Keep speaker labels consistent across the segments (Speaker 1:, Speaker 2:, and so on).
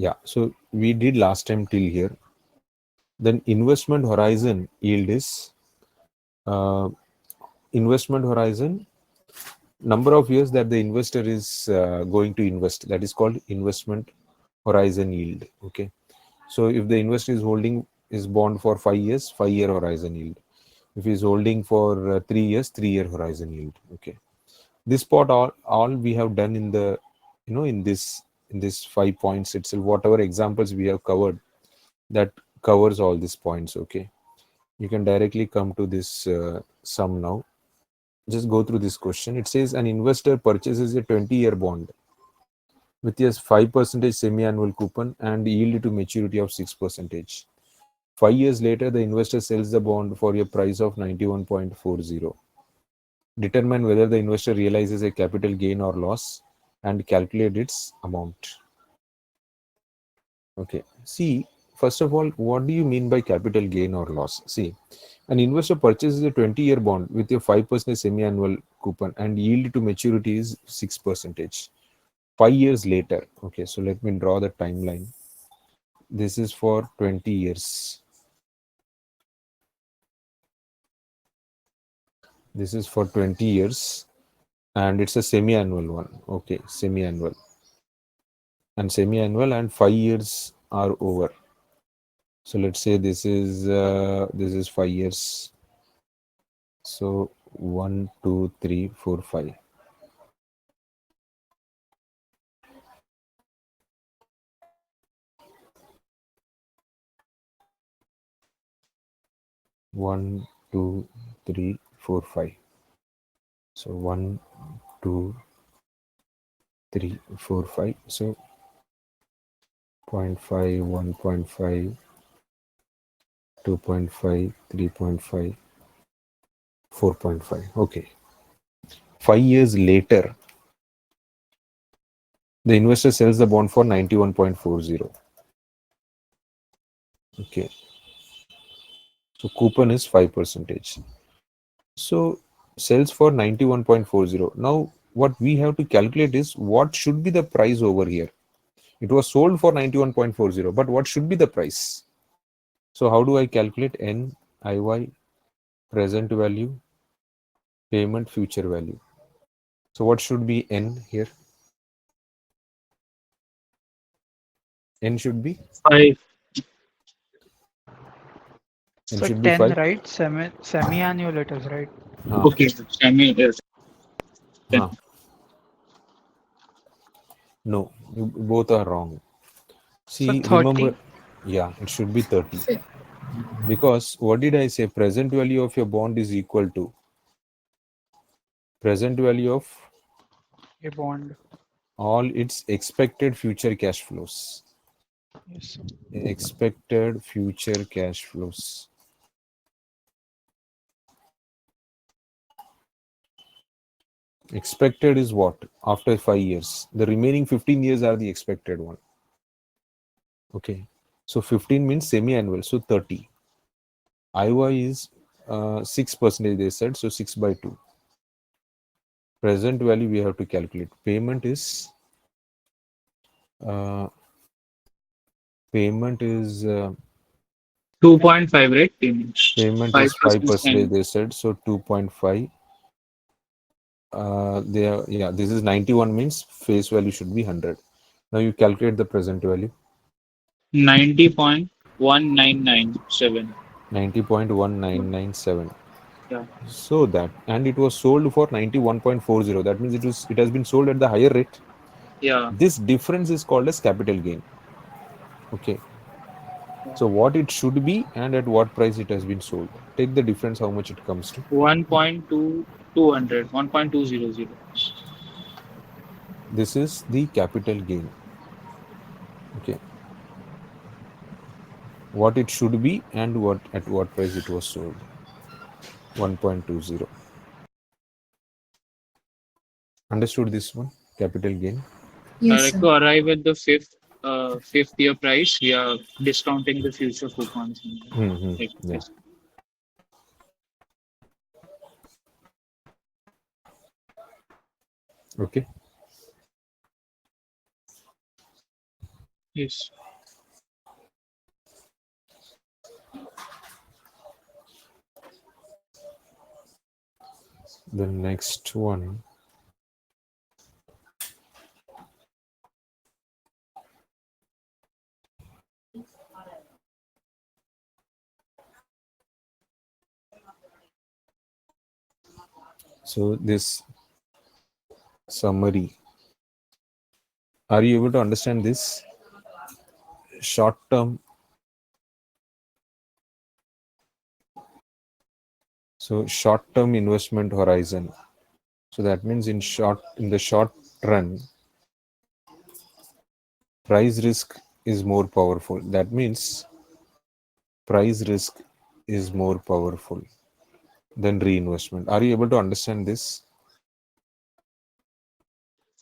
Speaker 1: Yeah, so we did last time till here. Then investment horizon yield is investment horizon, number of years that the investor is going to invest. That is called investment horizon yield. Okay, so if the investor is holding his bond for 5 years, 5-year horizon yield. If he is holding for 3 years, 3-year horizon yield. Okay, this part all we have done in the in this 5 points itself. Whatever examples we have covered, that covers all these points. Okay, you can directly come to this sum now. Just go through this question. It says an investor purchases a 20-year bond with a 5% semi-annual coupon and yield to maturity of 6%. 5 years later, the investor sells the bond for a price of 91.40. Determine whether the investor realizes a capital gain or loss and calculate its amount. Okay. See, first of all, what do you mean by capital gain or loss? See, an investor purchases a 20-year bond with a 5% semi-annual coupon and yield to maturity is 6%. 5 years later. Okay, so let me draw the timeline. This is for 20 years. This is for 20 years and it's a semi-annual one. Okay, semi-annual. And semi-annual and 5 years are over. So let's say this is 5 years. So 1, 2, 3, 4, 5. One, 2, 3, 4, 5. So 1, 2, 3, 4, 5. So 0.5, 1.5, 2.5, 3.5, 4.5. Okay. 5 years later, the investor sells the bond for 91.40. Okay. So coupon is 5%. So sells for 91.40. Now what we have to calculate is what should be the price over here. It was sold for 91.40, but what should be the price? So how do I calculate N, IY, present value, payment, future value? So what should be N here? N should be
Speaker 2: 5.
Speaker 1: N
Speaker 3: So
Speaker 1: should be
Speaker 3: 10,
Speaker 1: 5.
Speaker 3: right? Semi-annual it is, right?
Speaker 2: Okay. Semi is 10.
Speaker 1: No, both are wrong.
Speaker 3: So
Speaker 1: See,
Speaker 3: 30.
Speaker 1: remember, yeah, it should be 30. Because what did I say? Present value of your bond is equal to present value of
Speaker 3: A bond.
Speaker 1: all its expected future cash flows.
Speaker 3: Yes.
Speaker 1: Expected future cash flows. Expected is what? After 5 years. The remaining 15 years are the expected one. Okay. So 15 means semi-annual. So 30. IY is 6% they said. So 6 by 2. Present value we have to calculate. Payment is uh,
Speaker 2: 2.5, right? Payment.
Speaker 1: payment is 5% they said. So 2.5. This is 91 means face value should be 100. Now you calculate the present value.
Speaker 2: 90.1997.
Speaker 1: 90.1997.
Speaker 2: Yeah.
Speaker 1: So that, and it was sold for 91.40. That means it has been sold at the higher rate.
Speaker 2: Yeah.
Speaker 1: This difference is called as capital gain. Okay. So what it should be and at what price it has been sold. Take the difference, how much it comes to.
Speaker 2: 1.200. 1.200.
Speaker 1: This is the capital gain. Okay. What it should be and at what price it was sold. 1.20. Understood this one? Capital gain.
Speaker 4: Yes,
Speaker 2: Like
Speaker 4: sir.
Speaker 2: to arrive at the fifth year price, we are discounting the future coupons. Like
Speaker 1: Yeah.
Speaker 2: this.
Speaker 1: Okay.
Speaker 2: Yes.
Speaker 1: The next one. So this summary, are you able to understand this? Short term. So short term investment horizon. So that means in the short run, price risk is more powerful. That means price risk is more powerful than reinvestment. Are you able to understand this?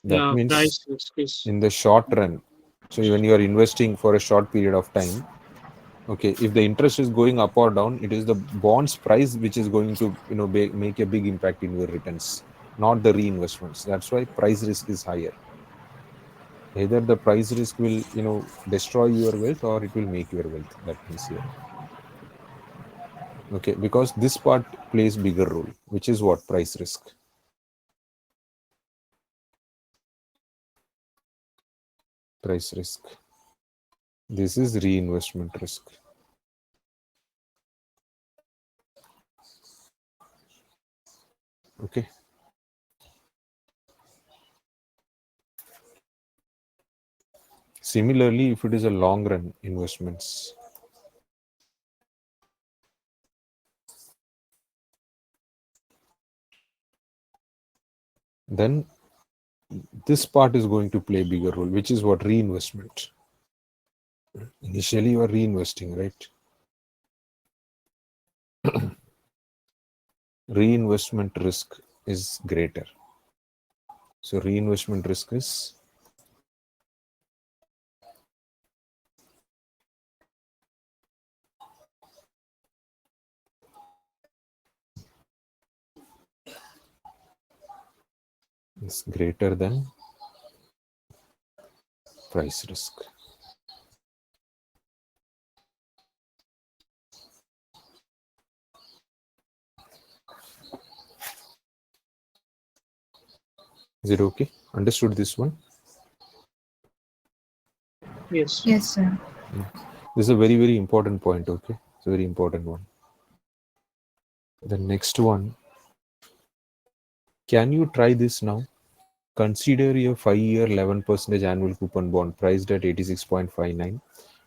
Speaker 1: That
Speaker 2: Yeah,
Speaker 1: means
Speaker 2: price risk is.
Speaker 1: in the short run, so when you are investing for a short period of time, okay, if the interest is going up or down, it is the bonds price which is going to make a big impact in your returns, not the reinvestments. That's why price risk is higher. Either the price risk will destroy your wealth or it will make your wealth. That means here, okay, because this part plays bigger role, which is what? Price risk. Price risk. This is reinvestment risk. Okay. Similarly, if it is a long run investments, then this part is going to play a bigger role, which is what? Reinvestment. Initially, you are reinvesting, right? Reinvestment risk is greater. So reinvestment risk is greater than price risk. Is it okay? Understood this one?
Speaker 2: Yes.
Speaker 4: Yes, sir.
Speaker 1: This is a very, very important point, okay? It's a very important one. The next one, can you try this now? Consider a 5-year 11% annual coupon bond priced at 86.59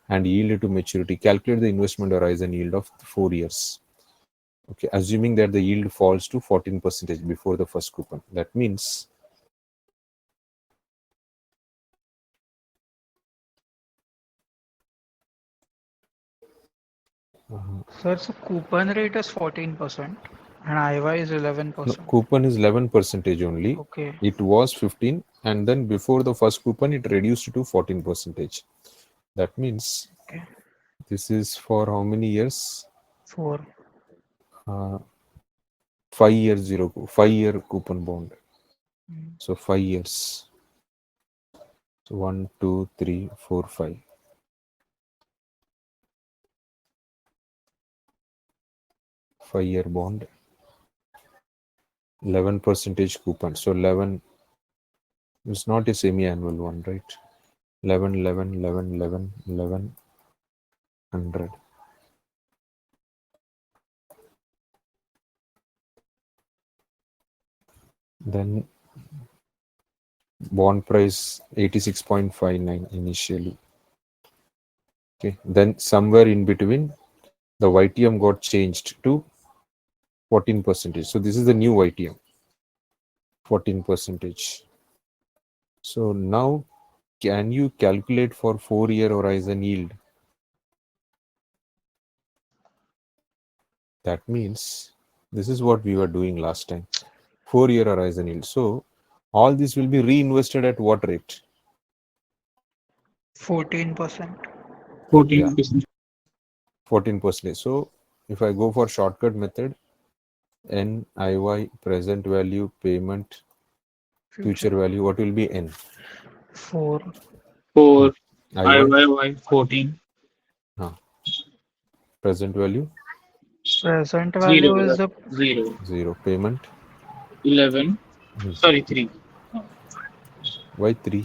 Speaker 1: and yield to maturity. Calculate the investment horizon yield of 4 years. Okay, assuming that the yield falls to 14% before the first coupon. That means
Speaker 3: Sir, so coupon rate is 14% and IY is
Speaker 1: no,
Speaker 3: 11%.
Speaker 1: coupon is 11% only.
Speaker 3: Okay.
Speaker 1: It was 15, and then before the first coupon, it reduced to 14%. That means
Speaker 3: Okay.
Speaker 1: this is for how many years?
Speaker 3: 4.
Speaker 1: 5 year 5-year coupon bond.
Speaker 3: Mm.
Speaker 1: So 5 years. So 1, 2, 3, 4, 5. 5-year bond. 11% coupon. So 11 is not a semi-annual one, right? 11, 11, 11, 11, 11, 100. Then bond price 86.59 initially. Okay, then somewhere in between, the YTM got changed to 14%. So this is the new YTM, 14%. So now, can you calculate for 4-year horizon yield? That means this is what we were doing last time. 4-year horizon yield. So all this will be reinvested at what rate?
Speaker 3: 14%.
Speaker 2: 14%.
Speaker 1: 14%. So if I go for shortcut method, NIY, present value, payment, future value, what will be N?
Speaker 3: 4.
Speaker 2: 4. IY 14.
Speaker 1: Present value
Speaker 3: Present value is the
Speaker 2: 0.
Speaker 1: 0. Payment
Speaker 2: 11. Sorry, 3.
Speaker 1: why 3?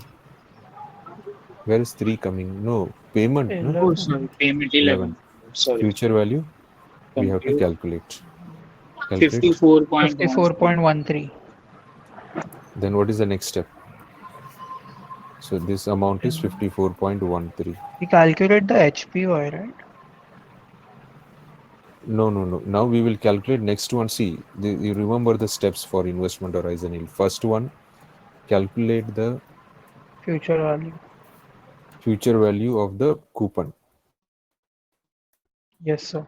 Speaker 1: Where is 3 coming? No, payment. No?
Speaker 2: Oh,
Speaker 3: 11.
Speaker 2: sorry, payment
Speaker 1: 11.
Speaker 2: 11. Sorry,
Speaker 1: Future value we have to
Speaker 2: compute.
Speaker 1: calculate.
Speaker 2: 54.1.
Speaker 3: 54.13.
Speaker 1: Then what is the next step? So this amount is 54.13.
Speaker 3: We calculate the HPY, right?
Speaker 1: No. Now we will calculate next one. See, you remember the steps for investment horizon yield. First one, calculate the
Speaker 3: Future value.
Speaker 1: future value of the coupon.
Speaker 3: Yes, sir.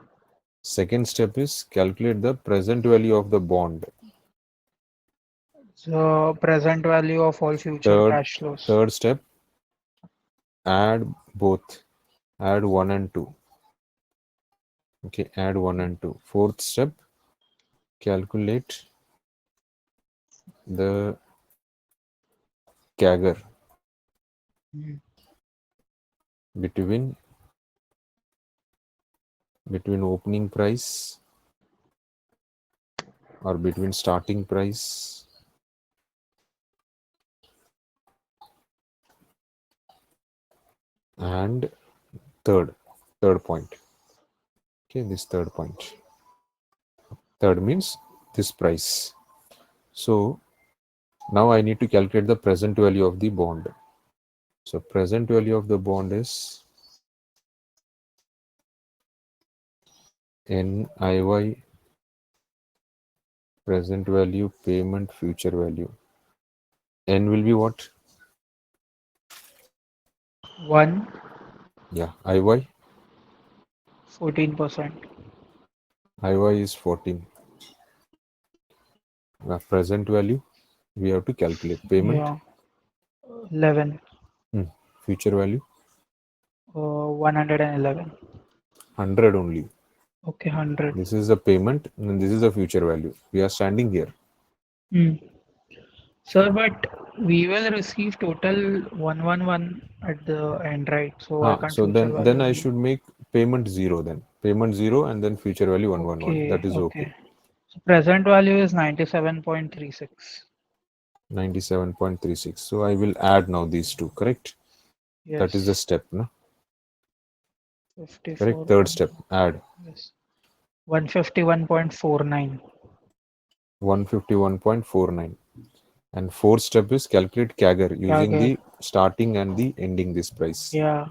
Speaker 1: Second step is calculate the present value of the bond.
Speaker 3: So present value of all future cash flows.
Speaker 1: Third step, add both. Add 1 and 2. Okay, add 1 and 2. Fourth step, calculate the CAGR between opening price or between starting price and third point. Okay, this third point. Third means this price. So now I need to calculate the present value of the bond. So present value of the bond is NIY present value payment future value. N will be what?
Speaker 3: 1.
Speaker 1: Yeah, IY.
Speaker 3: 14%.
Speaker 1: IY is 14. Present value we have to calculate. Payment.
Speaker 3: Yeah. 11.
Speaker 1: Future value
Speaker 3: 111.
Speaker 1: 100 only.
Speaker 3: Okay, 100.
Speaker 1: This is the payment and this is the future value. We are standing here.
Speaker 3: Sir, but we will receive total 111 at the end, right? So I can't
Speaker 1: So
Speaker 3: future
Speaker 1: then
Speaker 3: value
Speaker 1: I
Speaker 3: 0.
Speaker 1: should make payment 0 then. Payment 0 and then future value 111. That is okay.
Speaker 3: So present value is 97.36.
Speaker 1: 97.36. So I will add now these two, correct?
Speaker 3: Yes.
Speaker 1: That is the step, no?
Speaker 3: 54.
Speaker 1: Correct. Third step, add.
Speaker 3: Yes. 151.49.
Speaker 1: 151.49. And fourth step is calculate CAGR using
Speaker 3: CAGR.
Speaker 1: the starting and the ending this price.
Speaker 3: Yeah.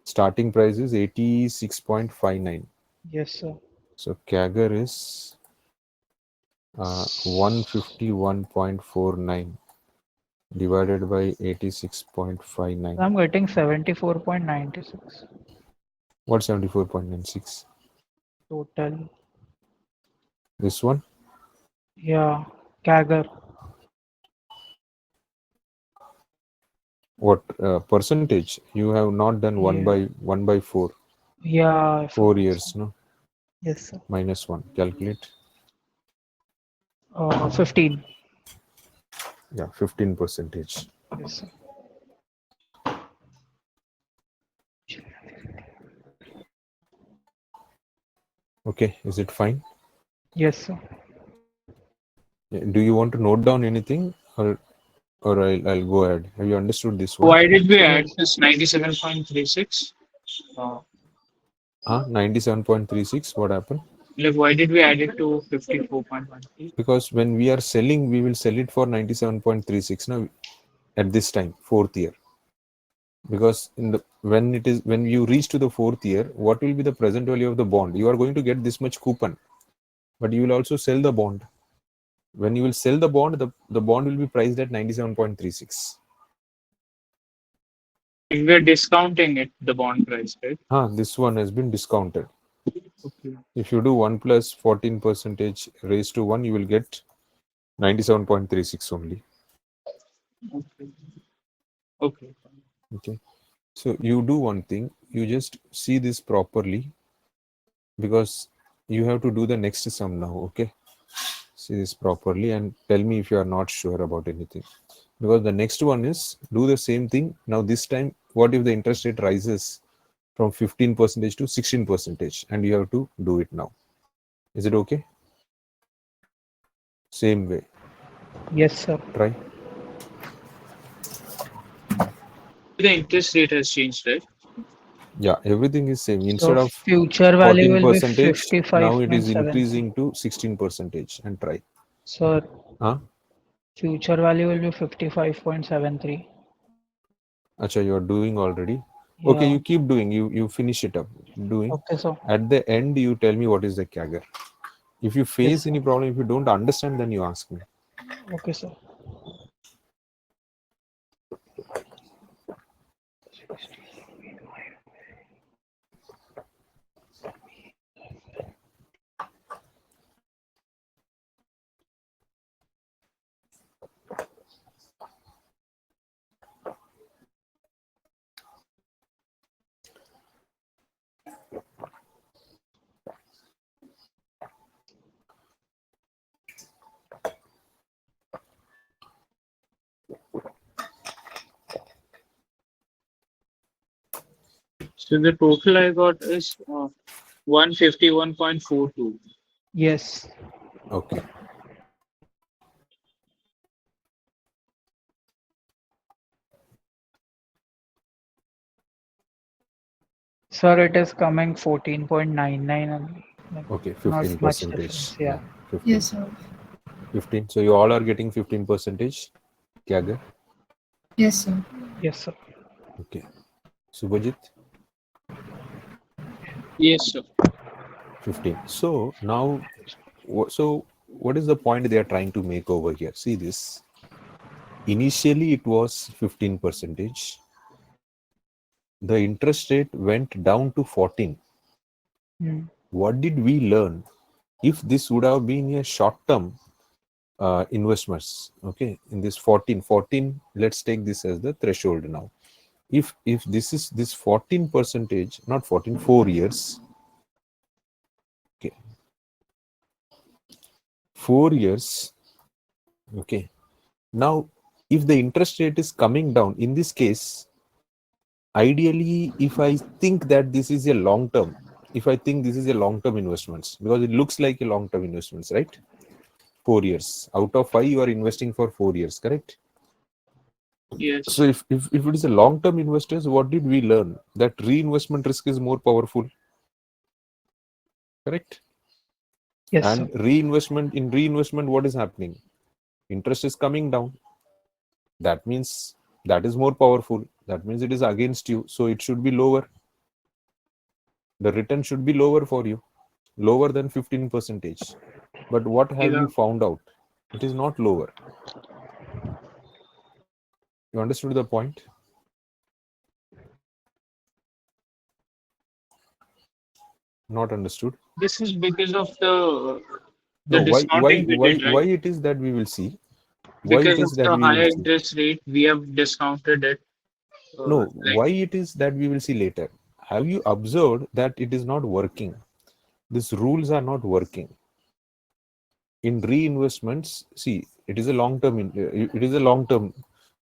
Speaker 1: Starting price is 86.59.
Speaker 3: Yes, sir.
Speaker 1: So CAGR is 151.49 divided by 86.59.
Speaker 3: I'm getting 74.96
Speaker 1: What 74.96?
Speaker 3: total.
Speaker 1: This one?
Speaker 3: Yeah. CAGR.
Speaker 1: What percentage? You have not done 1 by 4.
Speaker 3: Yeah.
Speaker 1: 4 years, no?
Speaker 3: Yes, sir.
Speaker 1: Minus 1. Calculate.
Speaker 3: 15.
Speaker 1: Yeah, 15 percentage.
Speaker 3: Yes, sir.
Speaker 1: Okay, is it fine?
Speaker 3: Yes, sir.
Speaker 1: Do you want to note down anything or I'll go ahead? Have you understood this one?
Speaker 2: Why did we add this 97.36?
Speaker 1: 97.36. What happened?
Speaker 2: Like, why did we add it to 54.13?
Speaker 1: Because when we are selling, we will sell it for 97.36 now at this time, fourth year. Because when you reach to the fourth year, what will be the present value of the bond? You are going to get this much coupon, but you will also sell the bond. When you will sell the bond, the bond will be priced at 97.36.
Speaker 2: If we're discounting it, the bond price, right?
Speaker 1: This one has been discounted.
Speaker 2: Okay.
Speaker 1: If you do 1 plus 14 percentage raised to 1, you will get 97.36 only.
Speaker 2: Okay.
Speaker 1: So you do one thing, you just see this properly because you have to do the next sum now. Okay, see this properly and tell me if you are not sure about anything. Because the next one is do the same thing. Now this time, what if the interest rate rises from 15% to 16%, and you have to do it now? Is it okay? Same way.
Speaker 3: Yes, sir.
Speaker 1: Try.
Speaker 2: The interest rate has changed, right?
Speaker 1: Yeah, everything is same.
Speaker 3: So
Speaker 1: Instead of
Speaker 3: future value will be
Speaker 1: 14%, now it is
Speaker 3: 55.73.
Speaker 1: increasing to 16%. And try.
Speaker 3: So
Speaker 1: Huh?
Speaker 3: future value will be 55.73.
Speaker 1: Acha, you are doing already. Okay,
Speaker 3: Yeah.
Speaker 1: you keep doing. You finish it up. Doing.
Speaker 3: Okay, sir.
Speaker 1: At the end, you tell me what is the CAGR. If you
Speaker 3: Yes,
Speaker 1: face
Speaker 3: sir.
Speaker 1: any problem, if you don't understand, then you ask me.
Speaker 3: Okay, sir.
Speaker 2: So the total I got is 151.42.
Speaker 3: Yes.
Speaker 1: Okay.
Speaker 3: Sir, it is coming 14.99 only. Like,
Speaker 1: Okay,
Speaker 3: not
Speaker 1: 15
Speaker 3: much
Speaker 1: percentage.
Speaker 3: difference. Yeah.
Speaker 1: 15.
Speaker 4: Yes, sir.
Speaker 1: 15. So you all are getting 15 percentage. CAGR.
Speaker 4: Yes, sir.
Speaker 3: Yes, sir.
Speaker 1: Okay. Subhajit,
Speaker 2: Yes, sir.
Speaker 1: 15. So now, so what is the point they are trying to make over here? See this. Initially, it was 15 percentage. The interest rate went down to 14.
Speaker 3: Hmm.
Speaker 1: What did we learn? If this would have been a short term investments, okay, in this 14, let's take this as the threshold now. If this is this 14 percentage, not 14, 4 years, okay, 4 years, okay. Now, if the interest rate is coming down, in this case, ideally, if I think that this is a long term, if I think this is a long term investments, because it looks like a long term investments, right? 4 years out of 5, you are investing for 4 years, correct? So
Speaker 2: Yes.
Speaker 1: if it is a long term investors, what did we learn? That reinvestment risk is more powerful, correct?
Speaker 3: Yes, sir.
Speaker 1: And reinvestment, what is happening? Interest is coming down. That means that is more powerful. That means it is against you. So it should be lower. The return should be lower for you, lower than 15 percentage. But what have
Speaker 2: Yeah.
Speaker 1: you found out? It is not lower. You understood the point? Not understood.
Speaker 2: This is because of the
Speaker 1: No,
Speaker 2: discounting we did,
Speaker 1: why
Speaker 2: right?
Speaker 1: it is that we will see? Why it
Speaker 2: Because
Speaker 1: is
Speaker 2: of
Speaker 1: that
Speaker 2: the
Speaker 1: we will
Speaker 2: higher
Speaker 1: see?
Speaker 2: interest rate, we have discounted it.
Speaker 1: No,
Speaker 2: Like
Speaker 1: why it is that we will see later. Have you observed that it is not working? These rules are not working. In reinvestments, see, it is a long term. It is a long term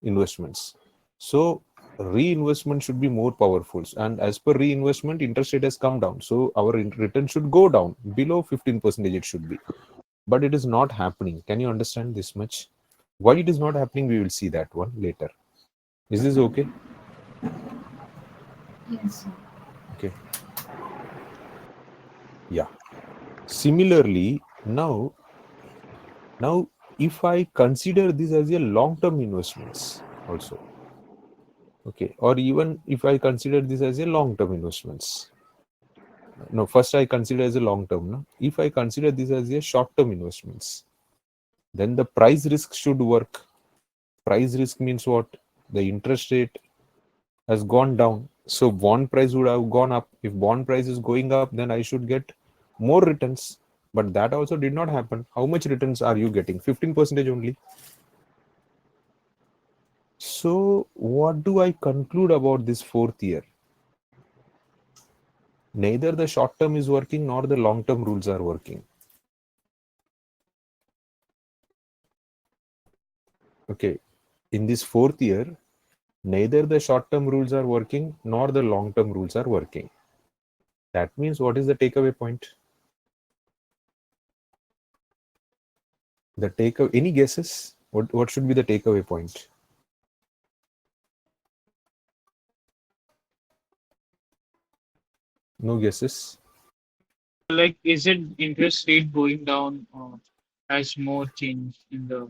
Speaker 1: investments. So reinvestment should be more powerful. And as per reinvestment, interest rate has come down. So our return should go down below 15%. It should be, but it is not happening. Can you understand this much? Why it is not happening? We will see that one later. Is this okay?
Speaker 4: Yes, sir.
Speaker 1: Okay. Yeah. Similarly, now if I consider this as a long-term investments also, okay, or even if I consider this as a long-term investments, no, first I consider as a long-term. No? If I consider this as a short-term investments, then the price risk should work. Price risk means what? The interest rate has gone down, so bond price would have gone up. If bond price is going up, then I should get more returns. But that also did not happen. How much returns are you getting? 15% only. So what do I conclude about this fourth year? Neither the short term is working nor the long term rules are working. Okay. in this fourth year, neither the short-term rules are working nor the long-term rules are working. That means, what is the takeaway point? Any guesses? What should be the takeaway point? No guesses?
Speaker 2: Like, is it interest rate going down as more change in the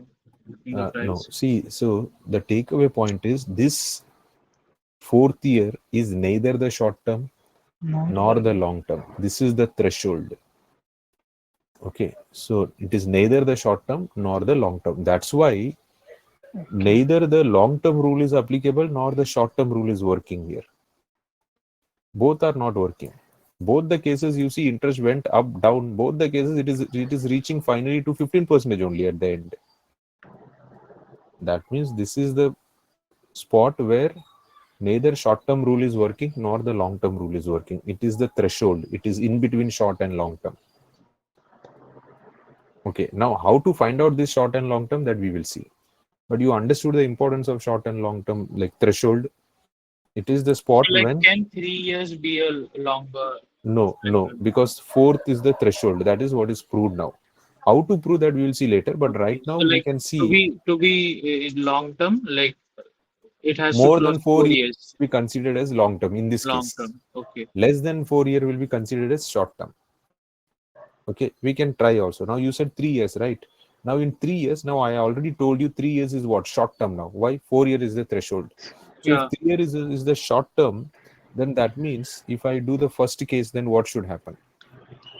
Speaker 1: No.
Speaker 2: price?
Speaker 1: See, so the takeaway point is this fourth year is neither the short term
Speaker 3: No.
Speaker 1: nor the long term. This is the threshold. Okay, so it is neither the short term nor the long term. That's why neither the long term rule is applicable nor the short term rule is working here. Both are not working. Both the cases you see interest went up, down. Both the cases it is reaching finally to 15% only at the end. That means this is the spot where neither short-term rule is working nor the long-term rule is working. It is the threshold. It is in between short and long-term. Okay, now how to find out this short and long-term, that we will see. But you understood the importance of short and long-term, like threshold. It is the spot
Speaker 2: Like,
Speaker 1: when...
Speaker 2: can 3 years be a longer?
Speaker 1: No, because fourth is the threshold. That is what is proved now. How to prove that we will see later. But right now
Speaker 2: So,
Speaker 1: we
Speaker 2: like,
Speaker 1: can see
Speaker 2: to be in long term, like it has to
Speaker 1: more
Speaker 2: cross
Speaker 1: than 4 years
Speaker 2: years.
Speaker 1: will be considered as long-term in this
Speaker 2: Long
Speaker 1: case.
Speaker 2: term. Okay.
Speaker 1: Less than 4 year will be considered as short-term. Okay, we can try also. Now you said 3 years, right? Now in 3 years, now I already told you 3 years is what? Short term now. Why? 4 year is the threshold. So
Speaker 2: Yeah.
Speaker 1: if 3 year is the short term, then that means if I do the first case, then what should happen?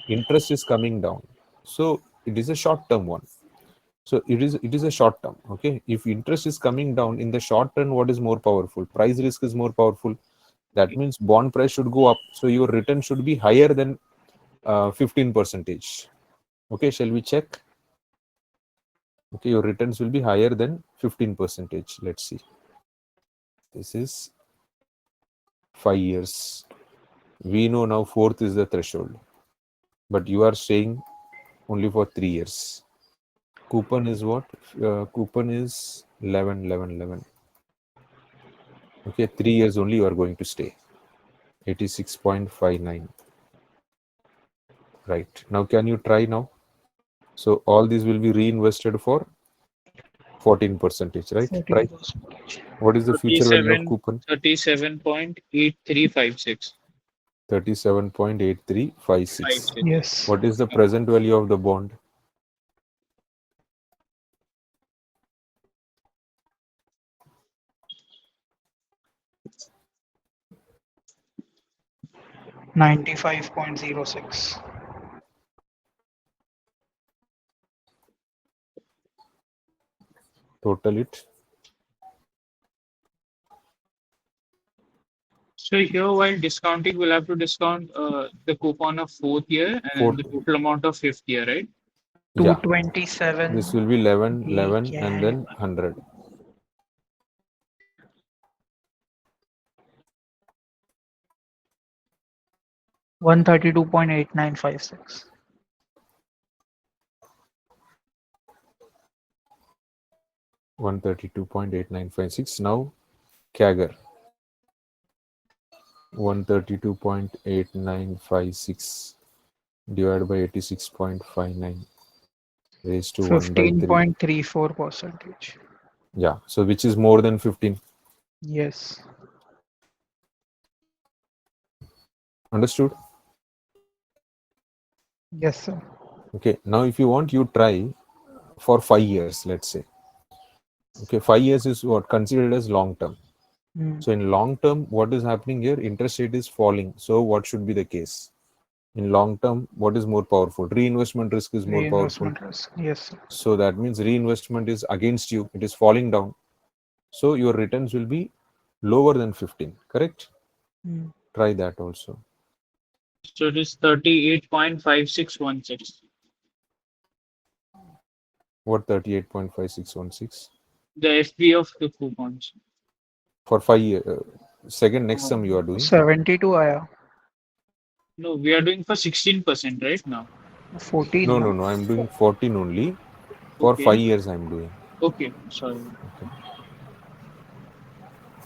Speaker 1: Interest is coming down. So it is a short term one. So it is a short term. Okay. If interest is coming down in the short term, what is more powerful? Price risk is more powerful. That means bond price should go up. So your return should be higher than 15%. Okay, shall we check? Okay, your returns will be higher than 15%. Let's see. This is 5 years. We know now fourth is the threshold. But you are saying only for 3 years. Coupon is what? Coupon is 11, 11, 11. Okay, 3 years only you are going to stay. 86.59. Right. Now can you try now? So all these will be reinvested for 14%, right? Try.
Speaker 3: 14%.
Speaker 1: What is the future value of coupon?
Speaker 2: 37.8356.
Speaker 1: 37.8356.
Speaker 3: Yes.
Speaker 1: What is the present value of the bond?
Speaker 3: $95.06.
Speaker 1: Total it.
Speaker 2: So here, while discounting, we'll have to discount the coupon of fourth year and the total amount of fifth year, right?
Speaker 1: Yeah.
Speaker 3: 227.
Speaker 1: This will be 11,
Speaker 3: We
Speaker 1: 11, and
Speaker 3: can-
Speaker 1: then 100.
Speaker 3: 132.8956.
Speaker 1: 132.8956. Now, CAGR. 132.8956 divided by 86.59 raised to 1 by 3.
Speaker 3: 15.34%.
Speaker 1: Yeah. So which is more than 15?
Speaker 3: Yes.
Speaker 1: Understood?
Speaker 3: Yes, sir.
Speaker 1: Okay. Now, if you want, you try for 5 years, let's say. Okay. 5 years is what? Considered as long term. So in long term, what is happening here? Interest rate is falling. So what should be the case? In long term, what is more powerful? Reinvestment risk is more powerful.
Speaker 3: Reinvestment risk. Yes, sir.
Speaker 1: So that means reinvestment is against you. It is falling down. So your returns will be lower than 15. Correct? Try that also.
Speaker 2: So it is 38.5616.
Speaker 1: What 38.5616?
Speaker 2: The FP of the coupons.
Speaker 1: For 5 years. Second next sum you are doing.
Speaker 3: 72 आया.
Speaker 2: No, we are doing for 16% right now.
Speaker 3: 14.
Speaker 1: No. I'm doing 14 only. For
Speaker 2: Okay.
Speaker 1: 5 years I'm doing.
Speaker 2: Okay, sorry.
Speaker 1: Okay.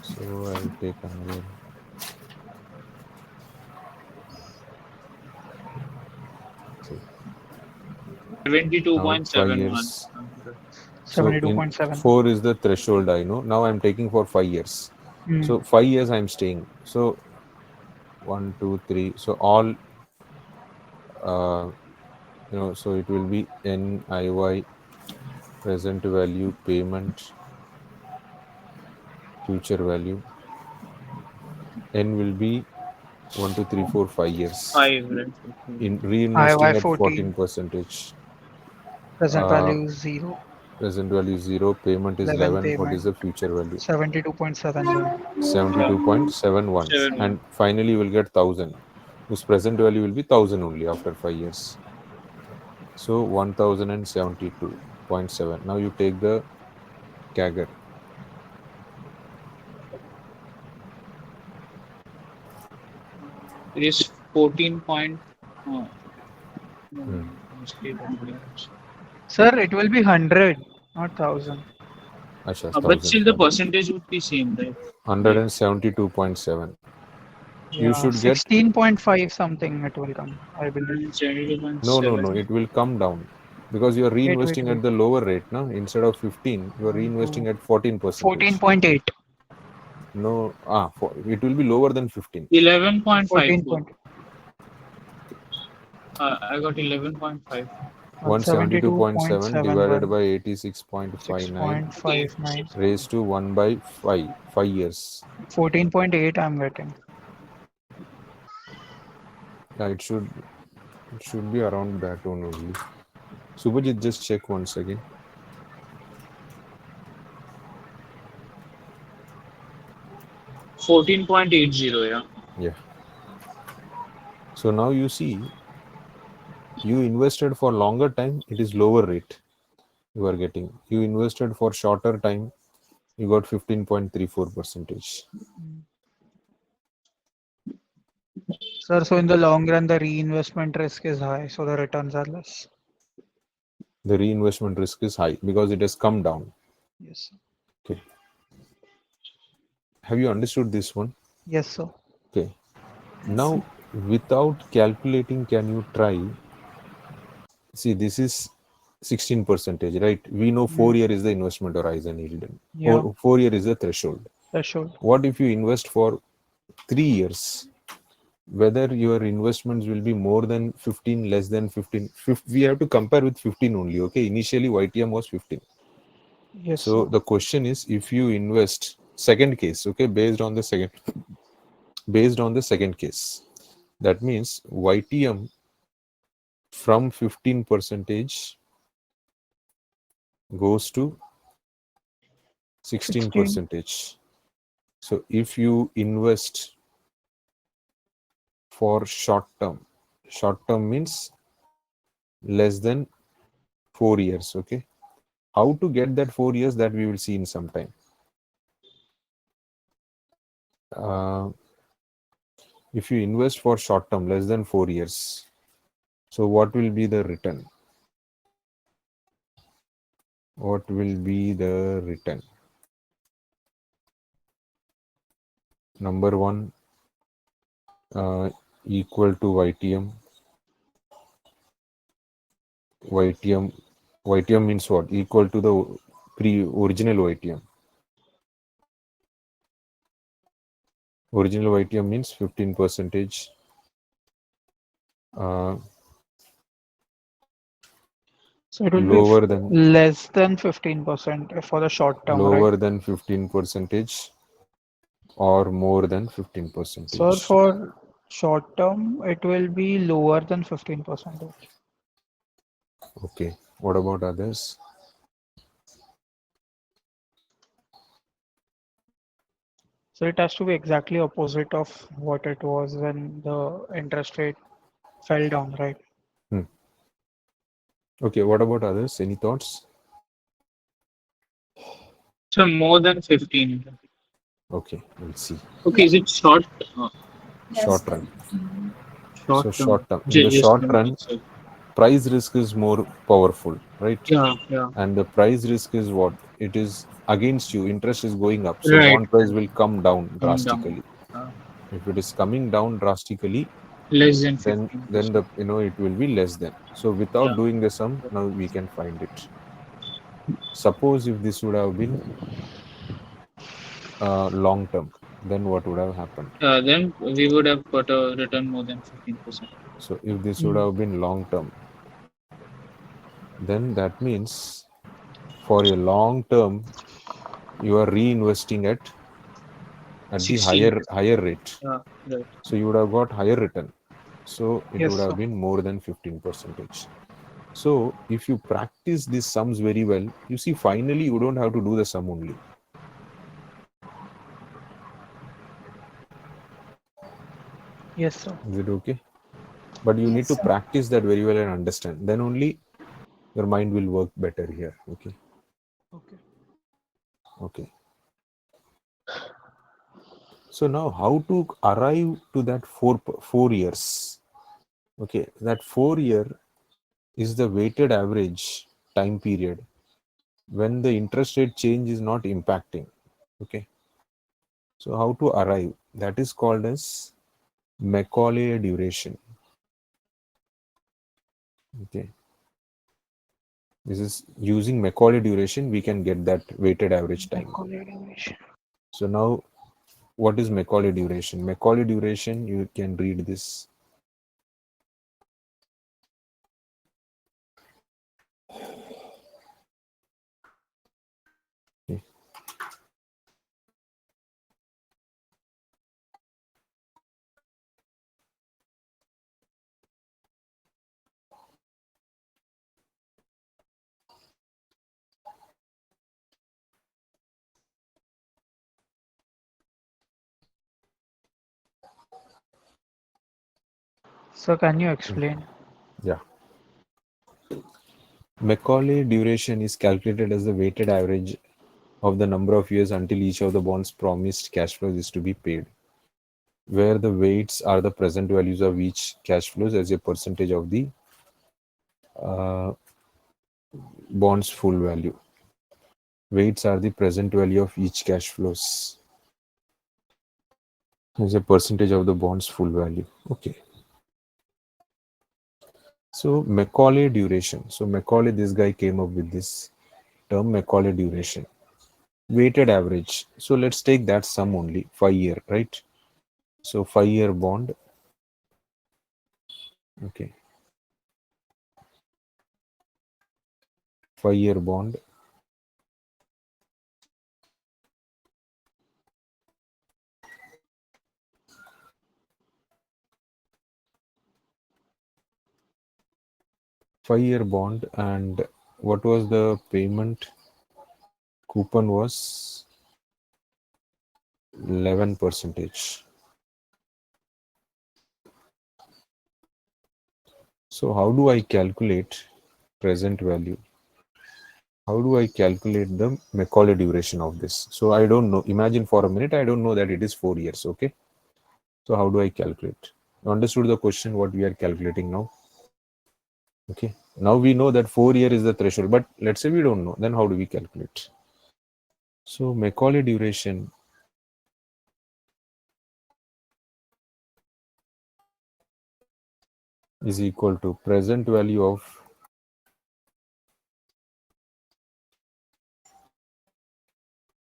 Speaker 1: So I'll take another. Okay.
Speaker 2: 72.71.
Speaker 1: Now 5 years. So in
Speaker 3: 72.7.
Speaker 1: 4 is the threshold, I know. Now I'm taking for 5 years. So 5 years I'm staying. So 1, 2, 3. So all, so it will be NIY, present value, payment, future value. N will be 1, 2, 3, 4, 5 years.
Speaker 2: 5, right?
Speaker 1: In reinvesting
Speaker 3: IY
Speaker 1: at
Speaker 3: 14.
Speaker 1: 14%.
Speaker 3: Present value is 0.
Speaker 1: Present value is 0. Payment is
Speaker 3: 11
Speaker 1: 11. What is
Speaker 3: payment.
Speaker 1: the future value?
Speaker 3: 72.71.
Speaker 1: 72.71.
Speaker 2: 7.
Speaker 1: And finally you will get 1000, whose present value will be 1000 only after 5 years. So 1072.7. Now you take the CAGR.
Speaker 2: It is 14 point.
Speaker 1: Hmm.
Speaker 3: Sir, it will be 100, not 1000.
Speaker 1: Asha,
Speaker 2: But
Speaker 1: 1000.
Speaker 2: still the percentage would be same, right?
Speaker 1: 172.7. You
Speaker 3: Yeah,
Speaker 1: should get
Speaker 3: 16.5 something it will come, I believe.
Speaker 1: no. It will come down because you are reinvesting at
Speaker 3: Wait.
Speaker 1: the lower rate now. Instead of 15, you are
Speaker 3: 1, 2,
Speaker 1: reinvesting at 14%.
Speaker 3: 14.8.
Speaker 1: No, it will be lower than 15.
Speaker 2: 11.54.
Speaker 3: 14.
Speaker 2: I got 11.5.
Speaker 1: 172.7 divided
Speaker 3: 72.71.
Speaker 1: by 86.59
Speaker 3: 6.59.
Speaker 1: raised to 1 by 5 years.
Speaker 3: 14.8 I'm getting.
Speaker 1: Yeah, it should be around that one only. Subhajit, just check once again.
Speaker 2: $14.80,
Speaker 1: Yeah. So now you see, you invested for longer time, it is lower rate you are getting. You invested for shorter time, you got 15.34%.
Speaker 3: Sir, so in the long run, the reinvestment risk is high, so the returns are less.
Speaker 1: The reinvestment risk is high because it has come down.
Speaker 3: Yes.
Speaker 1: Okay. Have you understood this one?
Speaker 3: Yes, sir.
Speaker 1: Okay. Now, without calculating, can you try? See, this is 16%, right? We know 4 year is the investment horizon yield.
Speaker 3: Yeah.
Speaker 1: 4 year is the threshold.
Speaker 3: Threshold.
Speaker 1: What if you invest for 3 years? Whether your investments will be more than 15, less than 15. We have to compare with 15 only. Okay. Initially, YTM was 15.
Speaker 3: Yes,
Speaker 1: So
Speaker 3: sir.
Speaker 1: the question is, if you invest, second case, okay, based on the second case, that means YTM from 15% goes to 16%. So if you invest for short term means less than 4 years. Okay. How to get that 4 years, that we will see in some time. If you invest for short term less than 4 years, so what will be the return? What will be the return? Number one, equal to YTM. YTM means what? Equal to the original YTM. Original YTM means 15%.
Speaker 3: So it will
Speaker 1: Lower
Speaker 3: be
Speaker 1: than
Speaker 3: less than 15% for the short term, right?
Speaker 1: lower than 15% or more than 15%.
Speaker 3: Sir, for short term, it will be lower than 15%.
Speaker 1: Okay. What about others?
Speaker 3: So it has to be exactly opposite of what it was when the interest rate fell down, right?
Speaker 1: Okay. What about others? Any thoughts?
Speaker 2: So more than 15.
Speaker 1: Okay. We'll see.
Speaker 2: Okay, is it short?
Speaker 1: Short run.
Speaker 4: Mm.
Speaker 1: So
Speaker 2: Short term.
Speaker 1: short term. In the
Speaker 2: Just
Speaker 1: short
Speaker 2: let me
Speaker 1: run,
Speaker 2: check.
Speaker 1: price risk is more powerful, right?
Speaker 2: Yeah.
Speaker 1: And the price risk is what? It is against you. Interest is going up, so
Speaker 2: Right.
Speaker 1: bond price will come down
Speaker 2: Come down.
Speaker 1: drastically. If it is coming down drastically,
Speaker 2: Less than
Speaker 1: then
Speaker 2: 15%.
Speaker 1: the it will be less than. So without
Speaker 2: Yeah.
Speaker 1: doing the sum, now we can find it. Suppose if this would have been long term, then what would have happened?
Speaker 2: Then we would have got a return more than 15%.
Speaker 1: So if this would have been long term, then that means for a long term you are reinvesting at the
Speaker 2: 16.
Speaker 1: higher rate.
Speaker 2: Yeah, right.
Speaker 1: So you would have got higher return. So it
Speaker 3: Yes,
Speaker 1: would
Speaker 3: sir.
Speaker 1: have been more than 15%. So if you practice these sums very well, you see finally you don't have to do the sum only.
Speaker 3: Yes, sir.
Speaker 1: Is it okay? But you need
Speaker 4: Yes,
Speaker 1: to
Speaker 4: sir.
Speaker 1: practice that very well and understand. Then only your mind will work better here. Okay.
Speaker 3: Okay.
Speaker 1: Okay. So now how to arrive to that 4 years? Okay, that 4 year is the weighted average time period when the interest rate change is not impacting. Okay. So how to arrive? That is called as Macaulay duration. Okay. This is using Macaulay duration, we can get that weighted average time. So now, what is Macaulay duration? Macaulay duration, you can read this. Okay.
Speaker 3: So can you explain?
Speaker 1: Yeah. Macaulay duration is calculated as the weighted average of the number of years until each of the bonds promised cash flows is to be paid, where the weights are the present values of each cash flows as a percentage of the bond's full value. Weights are the present value of each cash flows as a percentage of the bond's full value. Okay. So Macaulay duration. So Macaulay, this guy came up with this term Macaulay duration. Weighted average. So let's take that sum only, 5 year, right? So 5 year bond. Okay. 5 year bond. Five-year bond, and what was the payment? Coupon was 11%. So how do I calculate present value? How do I calculate the Macaulay duration of this? So I don't know. Imagine for a minute, I don't know that it is 4 years. Okay. So how do I calculate? You understood the question what we are calculating now? Okay. Now we know that 4 year is the threshold, but let's say we don't know. Then how do we calculate? So Macaulay duration is equal to present value of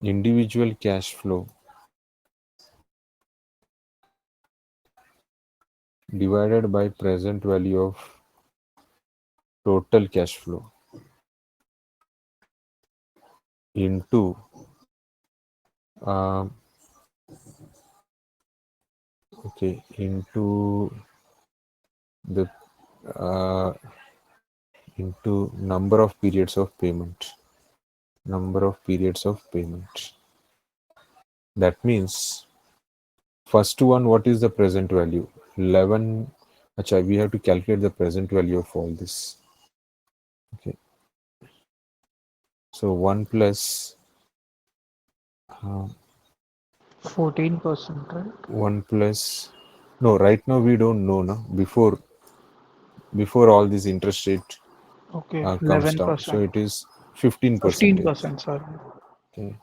Speaker 1: individual cash flow divided by present value of total cash flow into uh, into the into number of periods of payment. That means first one, what is the present value? 11. Achha, we have to calculate the present value of all this. Okay. So 1 plus
Speaker 3: 14%, right?
Speaker 1: 1 plus, no, right now we don't know. No? Before before all this interest rate
Speaker 3: Okay,
Speaker 1: comes down. So
Speaker 3: 11%.
Speaker 1: it is 15%.
Speaker 3: 15%, sorry.
Speaker 1: Okay.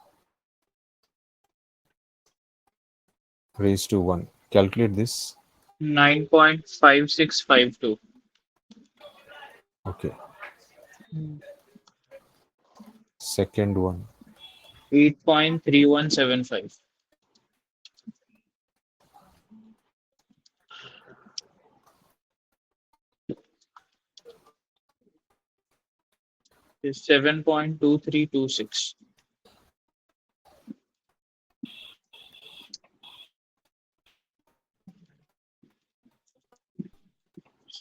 Speaker 1: Raised to 1. Calculate this.
Speaker 2: 9.5652.
Speaker 1: Okay.
Speaker 3: Hmm.
Speaker 1: Second one.
Speaker 2: 8.3175. Is 7.2326.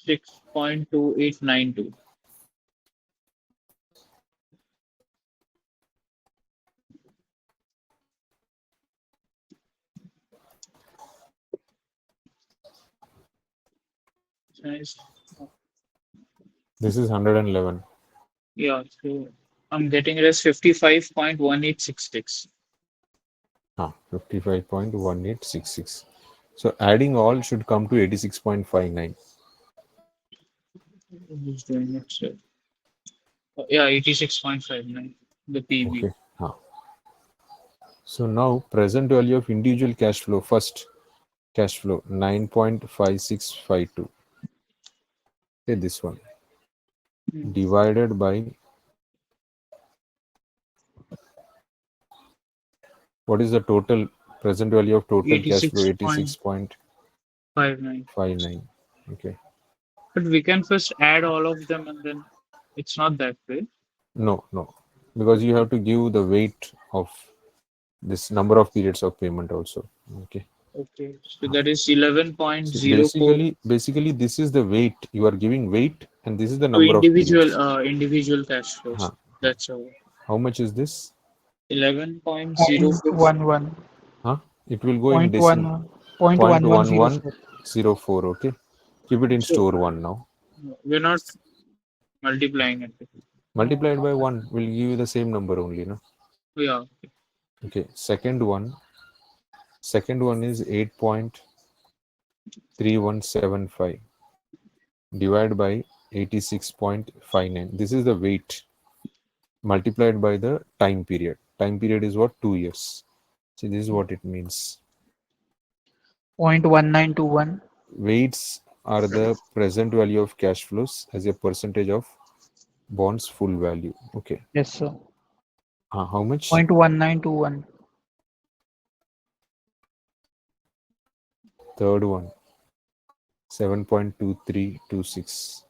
Speaker 2: 6.2892. Nice.
Speaker 1: This is 111.
Speaker 2: Yeah, so I'm getting it as 55.1866.
Speaker 1: 55.1866. So adding all should come to 86.59.
Speaker 2: Who's doing it, sir? Yeah, 86.59. The PV.
Speaker 1: Okay. So now present value of individual cash flow. First cash flow 9.5652. Say this one divided by what is the total present value of total cash flow?
Speaker 2: 86.59.
Speaker 1: 86.59. Okay.
Speaker 2: But we can first add all of them and then it's not that way.
Speaker 1: No, because you have to give the weight of this number of periods of payment also. Okay.
Speaker 2: Okay, so that is 11.04
Speaker 1: So basically this is the weight you are giving weight, and this is the
Speaker 2: to
Speaker 1: number of periods.
Speaker 2: individual cash flows. That's all.
Speaker 1: How much is this?
Speaker 2: 11.04.
Speaker 3: 0.11.
Speaker 1: It will go in
Speaker 3: 0.1,
Speaker 1: decimal.
Speaker 3: 0.1104.
Speaker 1: 0.1104. Okay. Keep it in
Speaker 2: So
Speaker 1: store 1 now.
Speaker 2: we're not multiplying it.
Speaker 1: Multiplied by 1 will give you the same number only, no?
Speaker 2: Yeah.
Speaker 1: Okay. Second one is 8.3175 divided by 86.59. This is the weight multiplied by the time period. Time period is what? 2 years. See, this is what it means.
Speaker 3: 0.1921.
Speaker 1: Weights are the present value of cash flows as a percentage of bonds full value. Okay.
Speaker 3: Yes, sir.
Speaker 1: How much?
Speaker 3: 0.1921.
Speaker 1: Third one 7.2326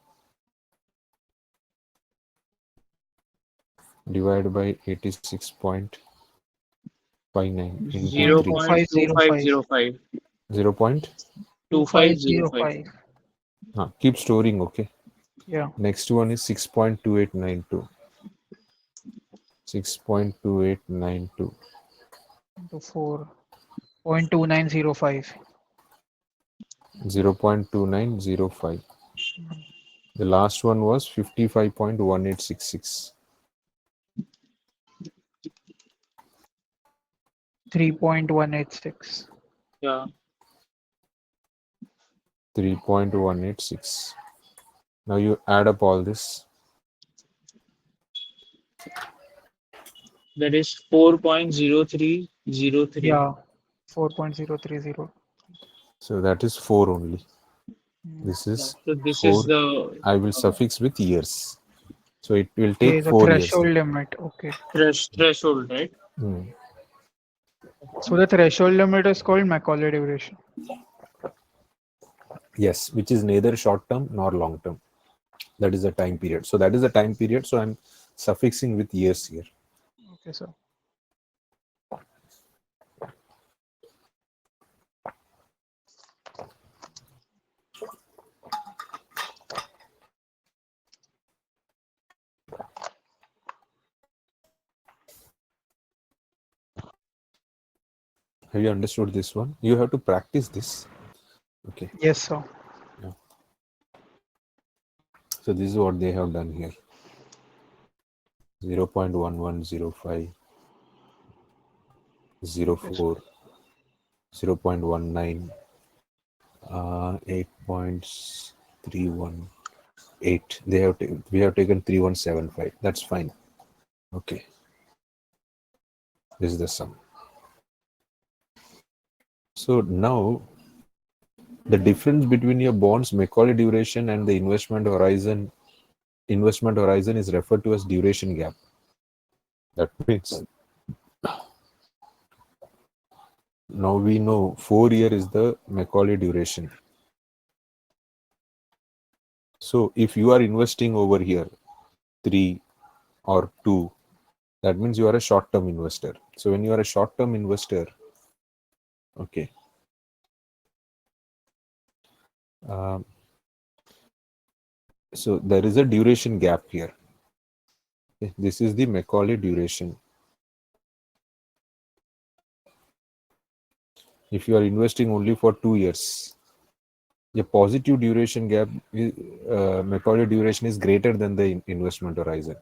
Speaker 1: divided by 86.59 into 3.
Speaker 2: 0.2505. 2505.
Speaker 3: 0.2505.
Speaker 1: Keep storing. Okay.
Speaker 3: Yeah.
Speaker 1: Next one is 6.2892. 6.2892
Speaker 3: Into 4. 0.2905.
Speaker 1: 0.2905. The last one was 55.1866.
Speaker 3: 3.186.
Speaker 2: Yeah.
Speaker 1: 3.186. Now you add up all this.
Speaker 2: That is 4.0303.
Speaker 3: Yeah. 4.030.
Speaker 1: So that is 4 only. This is
Speaker 2: So this
Speaker 1: 4.
Speaker 2: is the
Speaker 1: I will suffix with years. So it will
Speaker 3: Okay,
Speaker 1: take
Speaker 3: the
Speaker 1: 4 years.
Speaker 3: threshold limit. Okay.
Speaker 2: threshold, right?
Speaker 3: So the threshold limit is called Macaulay duration.
Speaker 1: Yes, which is neither short term nor long term. That is the time period. So that is the time period. So I'm suffixing with years here.
Speaker 3: Okay, sir.
Speaker 1: Have you understood this one? You have to practice this. Okay.
Speaker 3: Yes, sir.
Speaker 1: Yeah. So this is what they have done here. 0.1105, 04, 0.19, 8.31, 8. We have taken 3175. That's fine. Okay. This is the sum. So now the difference between your bonds Macaulay duration and the investment horizon is referred to as duration gap. That means now we know 4 year is the Macaulay duration. So if you are investing over here 3 or 2, that means you are a short-term investor. So when you are a short-term investor, okay, so there is a duration gap here. Okay, this is the Macaulay duration. If you are investing only for 2 years, the positive duration gap, Macaulay duration is greater than the investment horizon.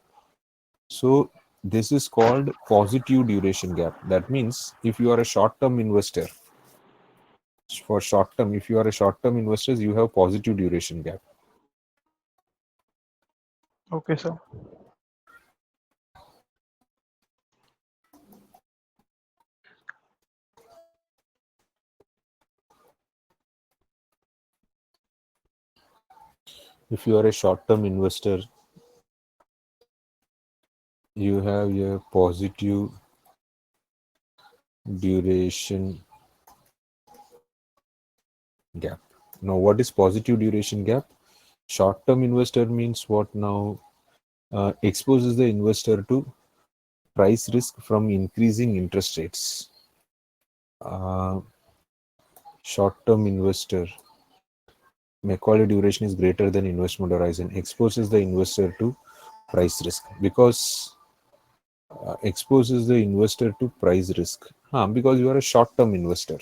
Speaker 1: So this is called positive duration gap. That means if you are a short-term investor, for short-term, if you are a short-term investor, you have positive duration gap.
Speaker 3: Okay, sir.
Speaker 1: If you are a short-term investor, you have a positive duration gap. Now, what is positive duration gap? Short-term investor means what now? Exposes the investor to price risk from increasing interest rates. Short-term investor, Macaulay duration is greater than investment horizon, exposes the investor to price risk because exposes the investor to price risk because you are a short-term investor.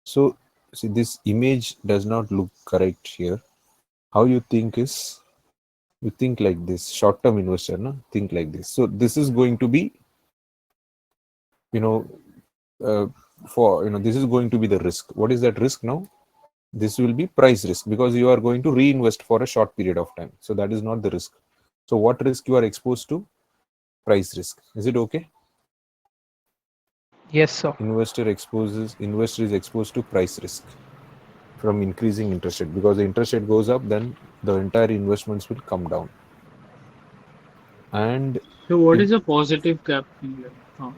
Speaker 1: So see, this image does not look correct here. How you think is, you think like this, short-term investor, no? Think like this. So this is going to be, this is going to be the risk. What is that risk now? This will be price risk because you are going to reinvest for a short period of time. So that is not the risk. So what risk you are exposed to? Price risk. Is it okay?
Speaker 3: Yes, sir.
Speaker 1: Investor is exposed to price risk from increasing interest rate, because the interest rate goes up, then the entire investments will come down. And
Speaker 2: So what is a positive gap thing here?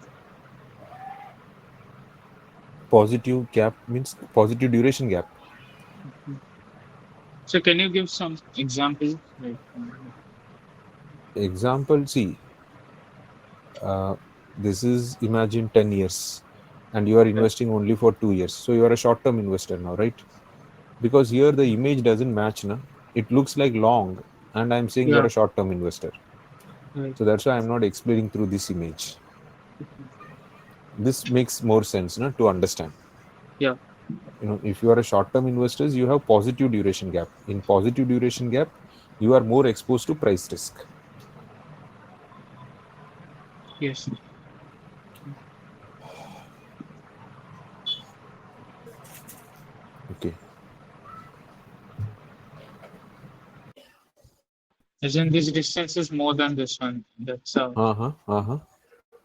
Speaker 1: positive gap means positive duration gap.
Speaker 2: So can you give some examples? Like,
Speaker 1: Example, see, this is, imagine 10 years and you are investing only for 2 years. So you are a short-term investor now, right? Because here the image doesn't match, na? It looks like long and I'm saying you are
Speaker 2: yeah,
Speaker 1: a short-term investor.
Speaker 2: right.
Speaker 1: So that's why I'm not explaining through this image. This makes more sense, na, to understand.
Speaker 2: Yeah.
Speaker 1: If you are a short-term investors, you have positive duration gap. In positive duration gap, you are more exposed to price risk.
Speaker 2: Yes.
Speaker 1: Okay.
Speaker 2: As in this distance is more than this one. That's
Speaker 1: Uh-huh.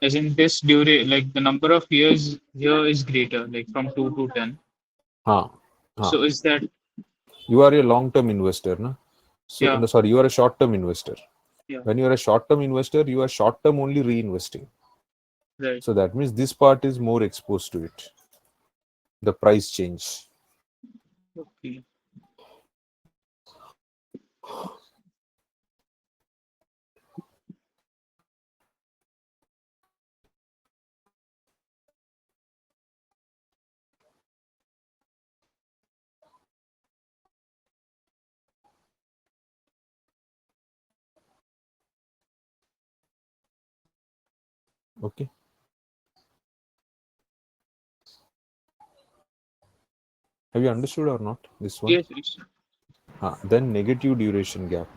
Speaker 2: as in this like the number of years here is greater, like from 2 to 10.
Speaker 1: Huh. Huh.
Speaker 2: So is that
Speaker 1: You are a long-term investor, na? So,
Speaker 2: yeah,
Speaker 1: no, sorry, you are a short-term investor.
Speaker 2: yeah,
Speaker 1: When you are a short-term investor, you are short-term only reinvesting.
Speaker 2: right.
Speaker 1: So that means this part is more exposed to it. The price change.
Speaker 2: Okay.
Speaker 1: Okay. Have you understood or not this one?
Speaker 2: Yes, yes.
Speaker 1: Then negative duration gap.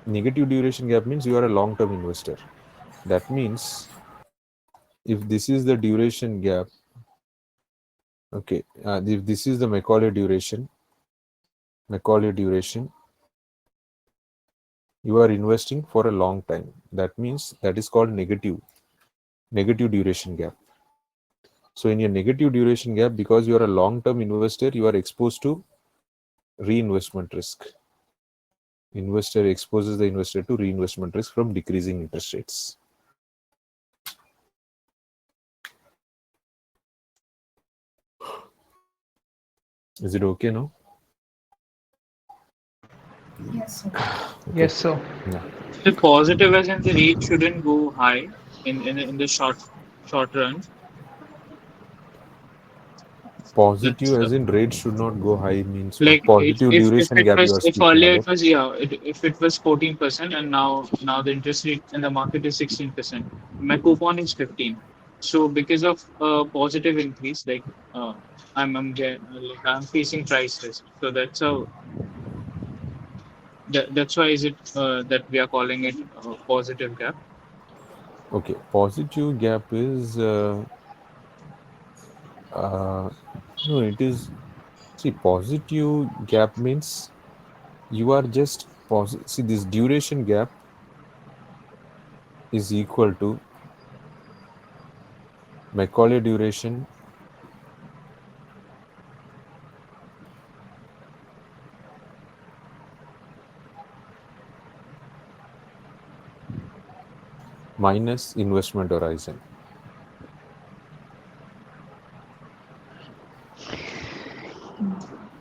Speaker 1: Negative duration gap means you are a long-term investor. That means if this is the duration gap, okay, if this is the Macaulay duration, you are investing for a long time. That means that is called negative duration gap. So in a negative duration gap, because you are a long-term investor, you are exposed to reinvestment risk. Investor exposes the investor to reinvestment risk from decreasing interest rates. Is it okay now?
Speaker 4: Yes, sir.
Speaker 1: Okay.
Speaker 3: Yes, sir.
Speaker 1: Yeah.
Speaker 2: The positive as in the rate shouldn't go high in the short run.
Speaker 1: Positive
Speaker 2: That's
Speaker 1: as in rates should not go high means what?
Speaker 2: like
Speaker 1: Positive
Speaker 2: if
Speaker 1: duration
Speaker 2: it
Speaker 1: gap you
Speaker 2: was
Speaker 1: are
Speaker 2: if
Speaker 1: speaking
Speaker 2: earlier
Speaker 1: about.
Speaker 2: it was if it was 14% and now the interest rate in the market is 16%. My coupon is 15. So because of positive increase, like I'm facing price risk. So that's why is it that we are calling it positive gap.
Speaker 1: Okay, positive gap is uh, no, it is, see, positive gap means you are just see, this duration gap is equal to Macaulay duration minus investment horizon.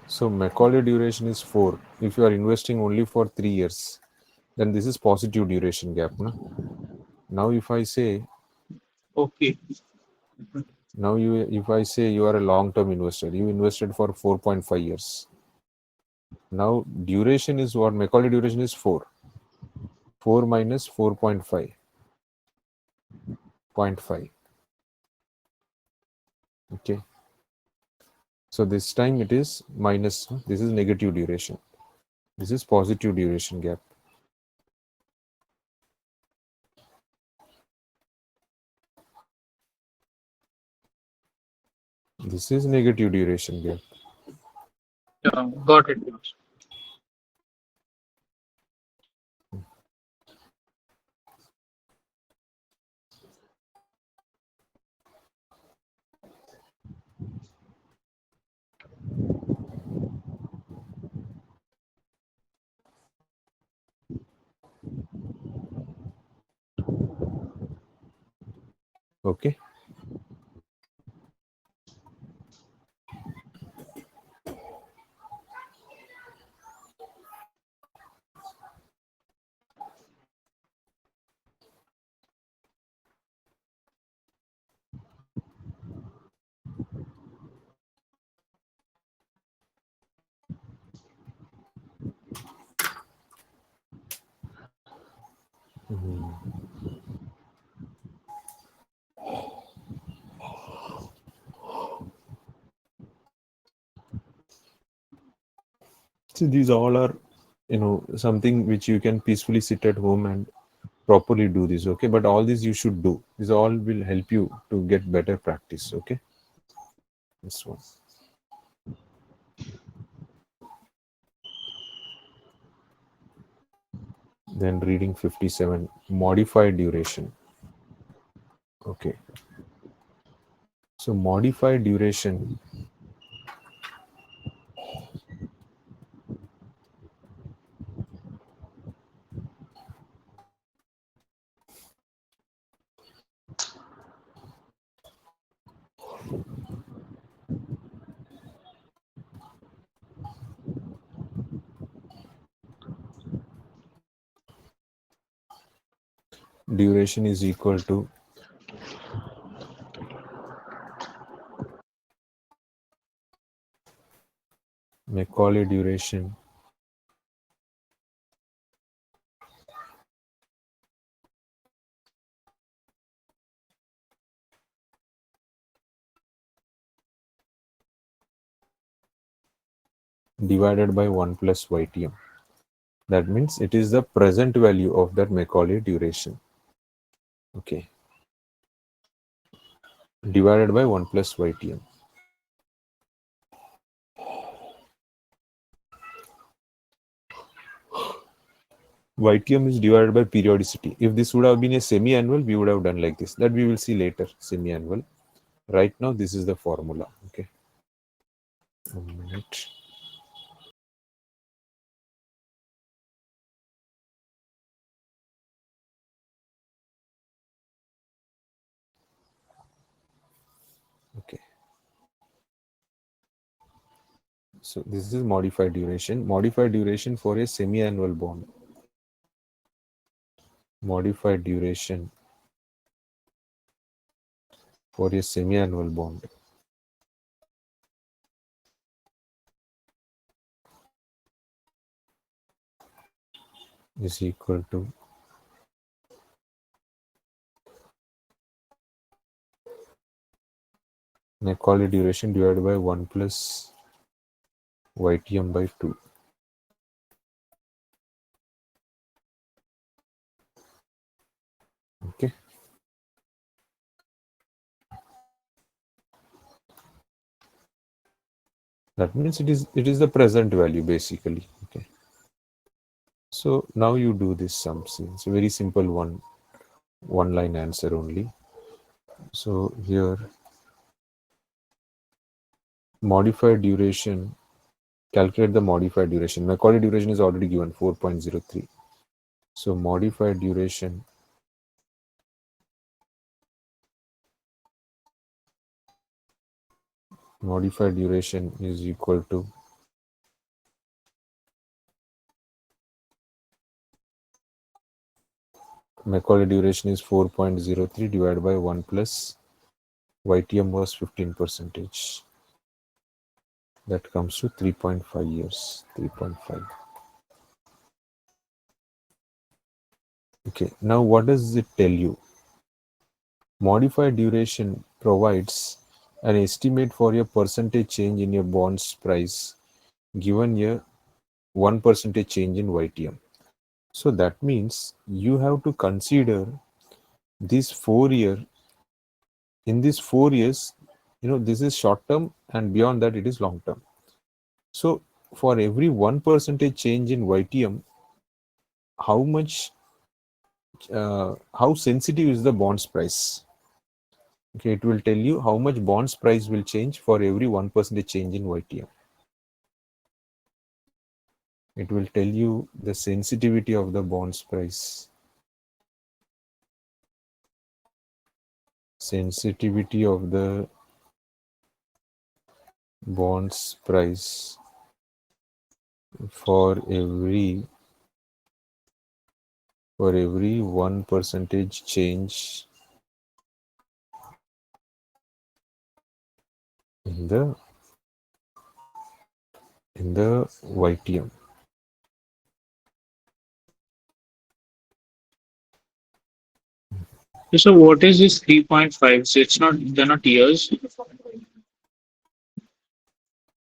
Speaker 1: So Macaulay duration is 4. If you are investing only for 3 years, then this is positive duration gap. No? Now if I say,
Speaker 2: Okay.
Speaker 1: if I say you are a long-term investor, you invested for 4.5 years. Now duration is what? Macaulay duration is 4. 4 minus 4.5. 0.5. Okay. So this time it is minus, this is negative duration. This is positive duration gap. This is negative duration gap.
Speaker 2: Got it.
Speaker 1: Okay. So these all are, something which you can peacefully sit at home and properly do this. Okay. But all this you should do. This all will help you to get better practice. Okay. This one. Then reading 57, modified duration. Okay. So modified duration is equal to Macaulay duration divided by 1 plus YTM. That means it is the present value of that Macaulay duration. Okay. Divided by 1 plus YTM. YTM is divided by periodicity. If this would have been a semi-annual, we would have done like this. That we will see later, semi-annual. Right now, this is the formula. Okay. 1 minute. Okay. So this is modified duration. Modified duration for a semi-annual bond. Modified duration for a semi-annual bond is equal to Macaulay duration divided by 1 plus YTM by 2. Okay. That means it is the present value basically. Okay. So now you do this sum. See, it's a very simple one line answer only. So here modified duration, calculate the modified duration. Macaulay duration is already given 4.03. So modified duration is equal to Macaulay duration is 4.03 divided by 1 plus YTM was 15%. That comes to 3.5 years. 3.5. Okay, now what does it tell you? Modified duration provides an estimate for a percentage change in your bond's price given a 1% change in YTM. So that means you have to consider this 4 year. In these 4 years, this is short term and beyond that it is long term. So for every 1% change in YTM, how sensitive is the bonds price? Okay, it will tell you how much bonds price will change for every 1% change in YTM. It will tell you the sensitivity of the bonds price. Sensitivity of the bonds price for every 1% change in the YTM.
Speaker 2: So what is this 3.5? So they're not years.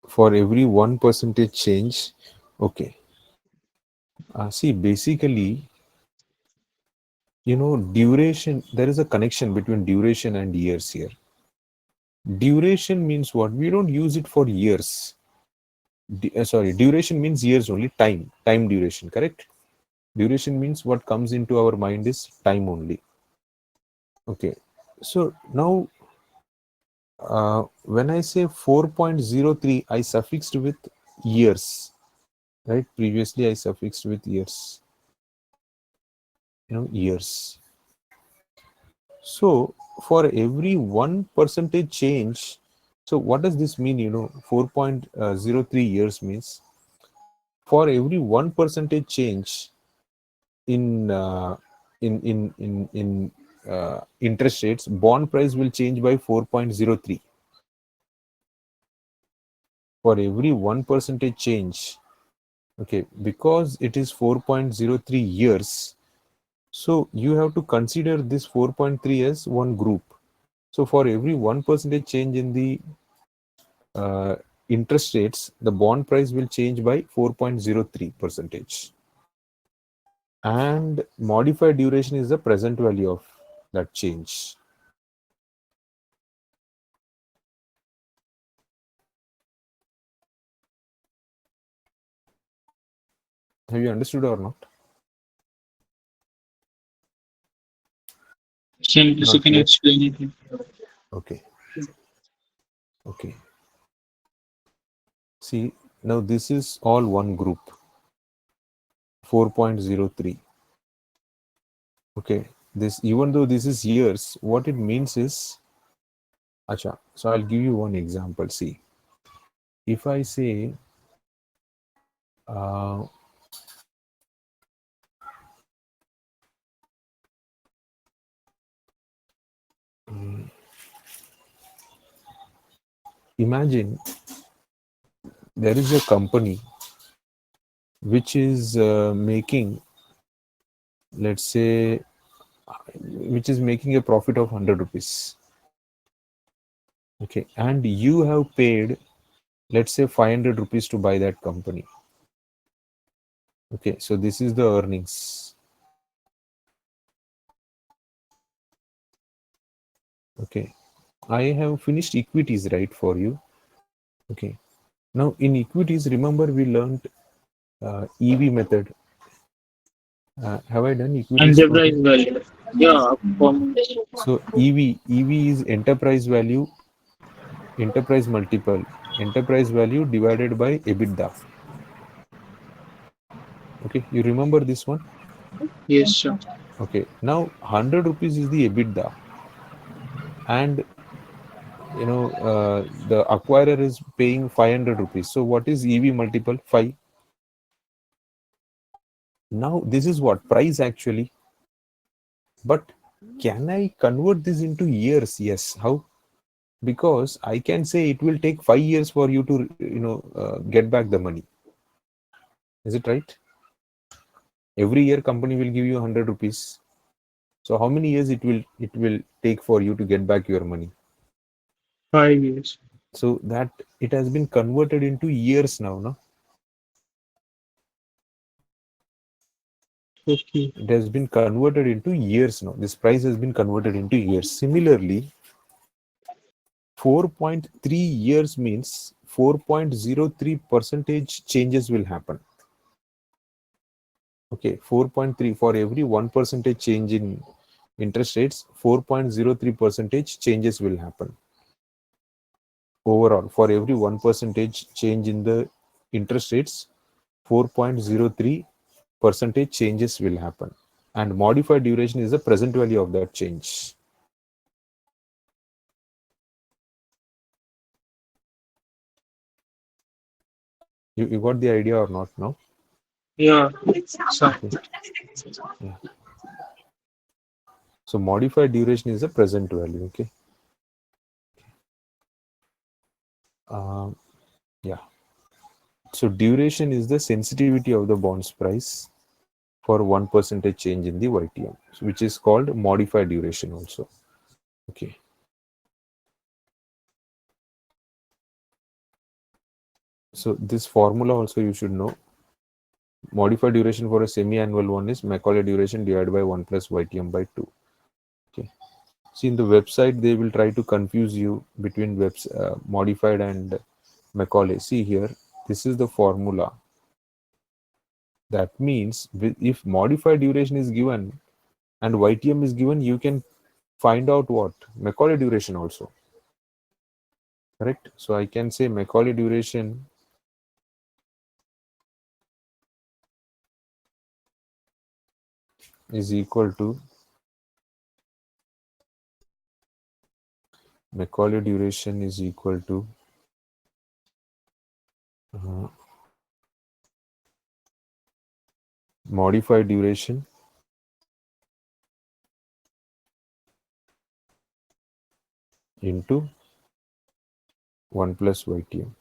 Speaker 1: For every 1% change. Okay. See, basically, duration, there is a connection between duration and years here. Duration means what? We don't use it for years. Duration means years only. Time duration, correct? Duration means what comes into our mind is time only. Okay. So now, when I say 4.03, I suffixed with years, right? Previously, I suffixed with years. Years. So for every 1% change, so what does this mean? 4.03 years means for every 1% change in interest rates, bond price will change by 4.03. For every 1% change, okay, because it is 4.03 years, so you have to consider this 4.3 as one group. So for every 1% change in the interest rates, the bond price will change by 4.03%. And modified duration is the present value of that change. Have you understood or not?
Speaker 2: So
Speaker 1: Not
Speaker 2: can you
Speaker 1: clear?
Speaker 2: explain it?
Speaker 1: Okay. Okay. See, now this is all one group, 4.03. Okay. This, even though this is years, what it means is, acha, so I'll give you one example. See, if I say, uh, imagine there is a company which is making, let's say, which is making a profit of 100 rupees. Okay. And you have paid, let's say, 500 rupees to buy that company. Okay. So this is the earnings. Okay. I have finished equities, right, for you. Okay. Now in equities, remember we learned EV method. Have I done equities for
Speaker 2: Enterprise
Speaker 1: you?
Speaker 2: value. Yeah.
Speaker 1: So EV is enterprise value, enterprise multiple, enterprise value divided by EBITDA. Okay, you remember this one?
Speaker 2: Yes, sir.
Speaker 1: Okay, now 100 rupees is the EBITDA, and the acquirer is paying 500 rupees. So what is EV multiple? 5. Now this is what price actually, but can I convert this into years? Yes. How? Because I can say it will take 5 years for you to get back the money. Is it right? Every year company will give you 100 rupees. So how many years it will take for you to get back your money?
Speaker 2: 5 years.
Speaker 1: So that it has been converted into years now, no?
Speaker 2: Okay.
Speaker 1: It has been converted into years now. This price has been converted into years. Similarly, 4.3 years means 4.03 percentage changes will happen. Okay, 4.3 for every 1% change in interest rates, 4.03 percentage changes will happen. Overall, for every 1% change in the interest rates, 4.03 percentage changes will happen. And modified duration is the present value of that change. You got the idea or not now?
Speaker 2: Yeah. So,
Speaker 1: Okay. Yeah. So modified duration is the present value. Okay. Yeah. So duration is the sensitivity of the bonds price for 1% change in the YTM, which is called modified duration also. Okay. So this formula also you should know. Modified duration for a semi-annual one is Macaulay duration divided by 1 plus YTM by 2. Okay. See, in the website, they will try to confuse you between modified and Macaulay. See here, this is the formula. That means if modified duration is given and YTM is given, you can find out what? Macaulay duration also. Correct? So I can say Macaulay duration is equal to Macaulay duration is equal to modified duration into 1 plus YTM.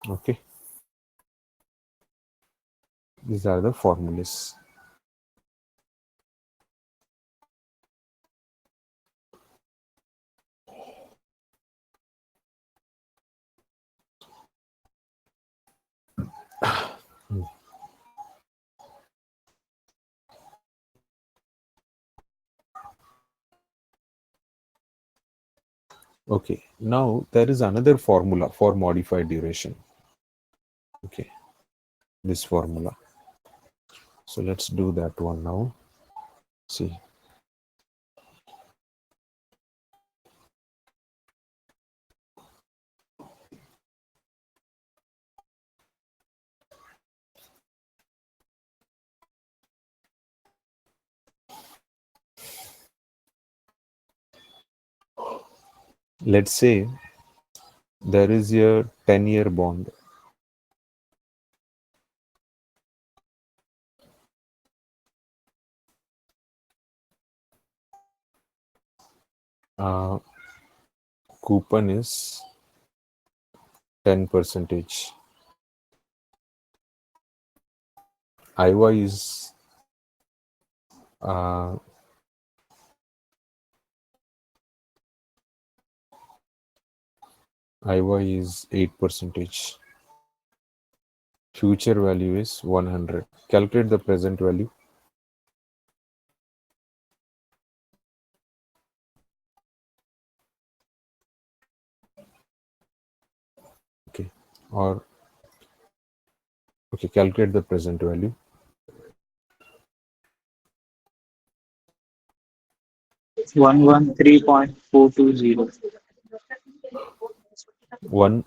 Speaker 1: Okay. These are the formulas. Okay, now there is another formula for modified duration. Okay, this formula. So let's do that one now. See. Let's say there is a 10-year bond. Coupon is 10%. IVA is IVA is 8%. Future value is 100. Calculate the present value. Okay, or okay, calculate the present value.
Speaker 2: $113.420.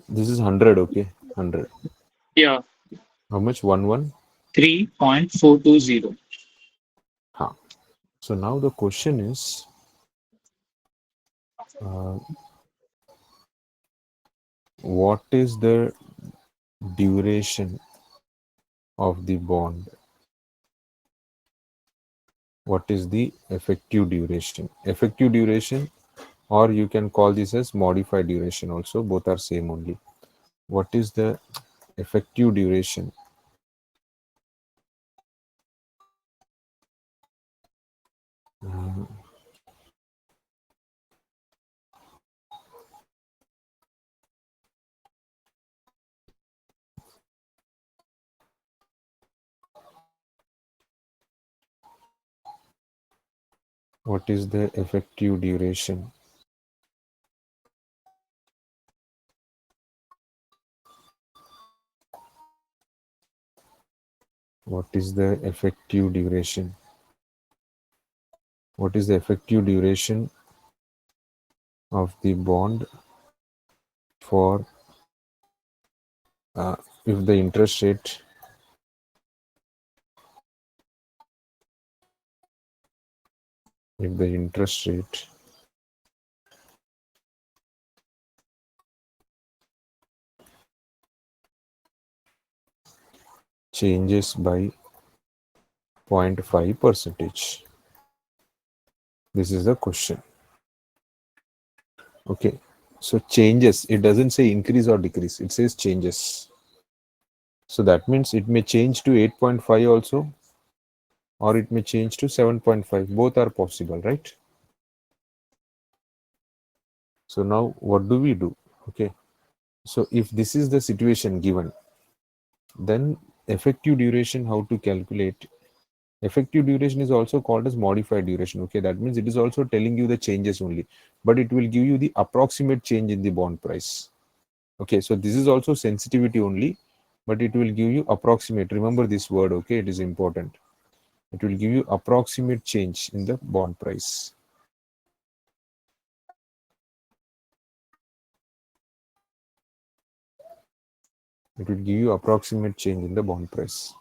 Speaker 1: This is 100. Okay, 100.
Speaker 2: Yeah,
Speaker 1: How much? 11.
Speaker 2: 3.420.
Speaker 1: Huh. So now the question is, what is the duration of the bond? What is the effective duration? Effective duration, or you can call this as modified duration also. Both are same only. What is the effective duration? What is the effective duration? What is the effective duration? What is the effective duration of the bond for if the interest rate changes by 0.5%? This is the question. Okay, so changes, it doesn't say increase or decrease, it says changes. So that means it may change to 8.5 also, or it may change to 7.5. Both are possible, right? So now what do we do? Okay, so if this is the situation given, then effective duration, how to calculate? Effective duration is also called as modified duration. Okay, that means it is also telling you the changes only, but it will give you the approximate change in the bond price. Okay, so this is also sensitivity only, but it will give you approximate. Remember this word, okay? It is important. It will give you approximate change in the bond price. It will give you approximate change in the bond price.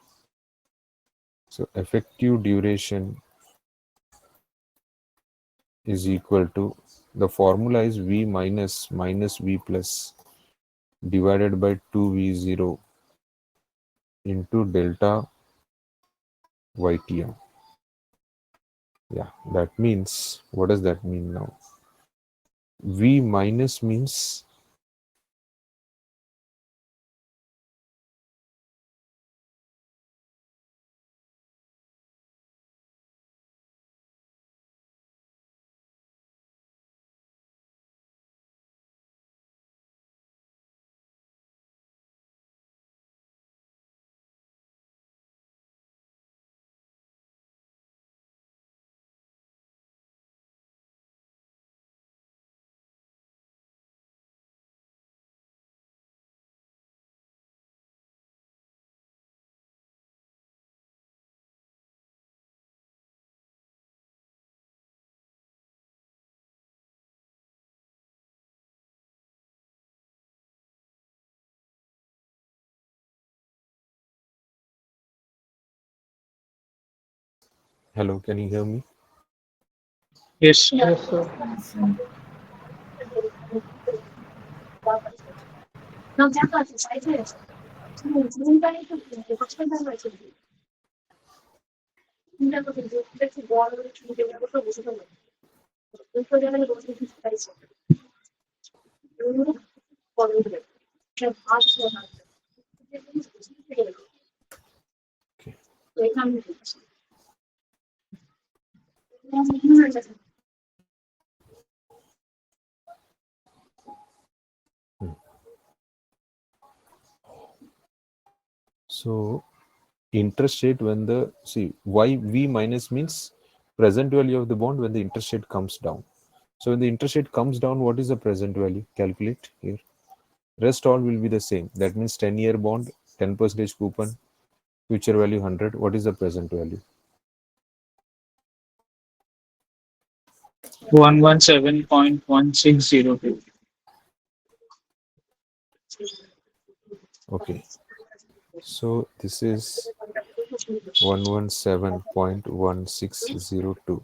Speaker 1: So effective duration is equal to, the formula is V minus V plus divided by 2V0 into delta YTM. Yeah, that means, what does that mean now? V minus means Hello, can you hear me?
Speaker 2: Yes, sir.
Speaker 3: Yes, sir.
Speaker 4: Yes, sir.
Speaker 1: Okay. Hmm. So interest rate when the why V minus means present value of the bond when the interest rate comes down. So when the interest rate comes down, what is the present value? Calculate here. Rest all will be the same. That means 10-year bond, 10% coupon, future value 100. What is the present value?
Speaker 2: 117.1602.
Speaker 1: Okay. So this is 117.1602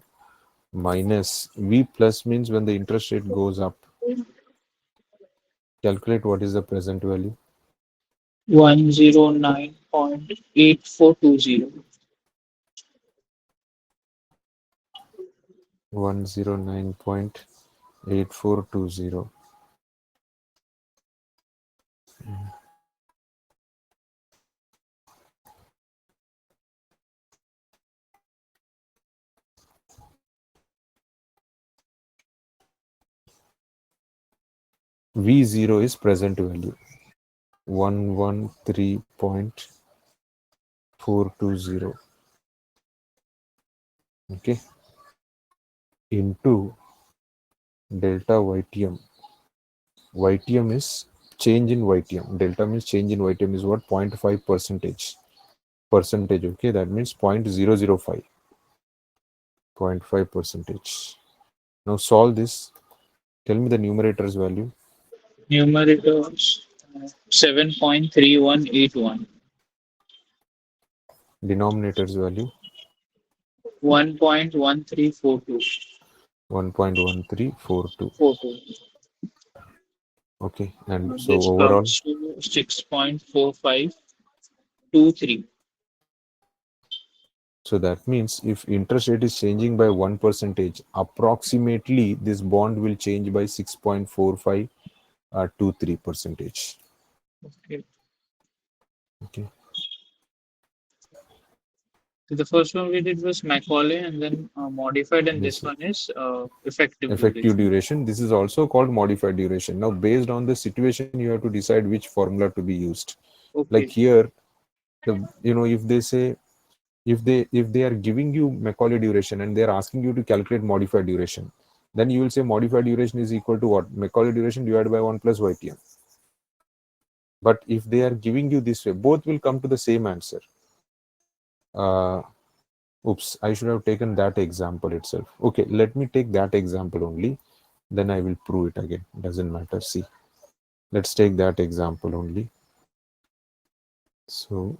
Speaker 1: minus V plus means when the interest rate goes up. Calculate what is the present value.
Speaker 2: 109.8420.
Speaker 1: 109.8420. V0 is present value. 113.420. Okay. Into delta YTM. YTM is change in YTM. Delta means change in YTM is what? 0.5 percentage. Okay, that means 0.005. 0.5 percentage. Now solve this. Tell me the numerator's value.
Speaker 2: Numerators 7.3181.
Speaker 1: Denominator's value
Speaker 2: 1.1342.
Speaker 1: 1.1342. Okay, and so
Speaker 2: This
Speaker 1: overall,
Speaker 2: comes to 6.4523.
Speaker 1: so that means if interest rate is changing by 1%, approximately this bond will change by 6.4523 percentage.
Speaker 2: Okay.
Speaker 1: Okay.
Speaker 2: So the first one we did was Macaulay and then modified, and
Speaker 1: Yes,
Speaker 2: this
Speaker 1: sir.
Speaker 2: one is effective
Speaker 1: Effective
Speaker 2: duration.
Speaker 1: duration. This is also called modified duration. Now, based on the situation, you have to decide which formula to be used. Like
Speaker 2: Okay.
Speaker 1: here, if they say if they are giving you Macaulay duration and they are asking you to calculate modified duration, then you will say modified duration is equal to what? Macaulay duration divided by 1 plus YTM. But if they are giving you this way, both will come to the same answer. Oops, I should have taken that example itself. Okay, let me take that example only. Then I will prove it again. Doesn't matter. See, let's take that example only. So,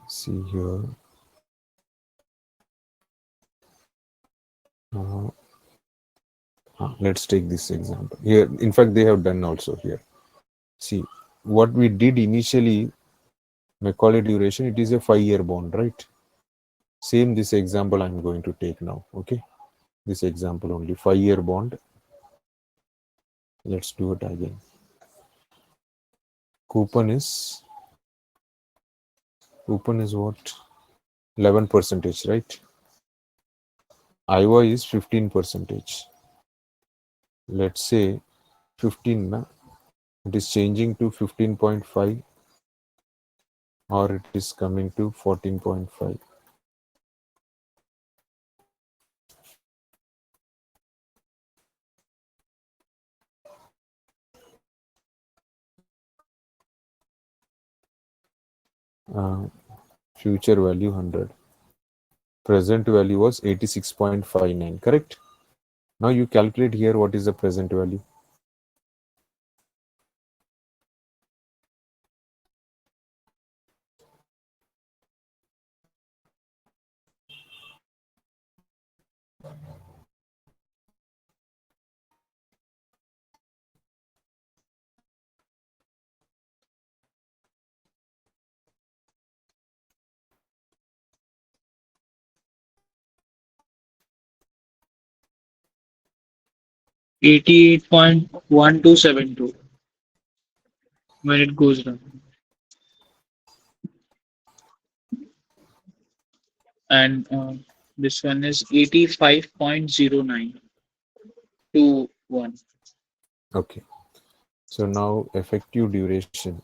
Speaker 1: see here. Let's take this example. Here, in fact, they have done also here. See, what we did initially, Macaulay duration, it is a 5-year bond, right? Same this example I'm going to take now. Okay, this example only 5-year bond. Let's do it again. Coupon is what? 11 percentage, right? IY is 15 percentage. Let's say 15 na? It is changing to 15.5 or it is coming to 14.5. Future value 100. Present value was 86.59, correct? Now you calculate here what is the present value.
Speaker 2: 88.1272 when it goes down. And this one is 85.0921.
Speaker 1: Okay. So now effective duration.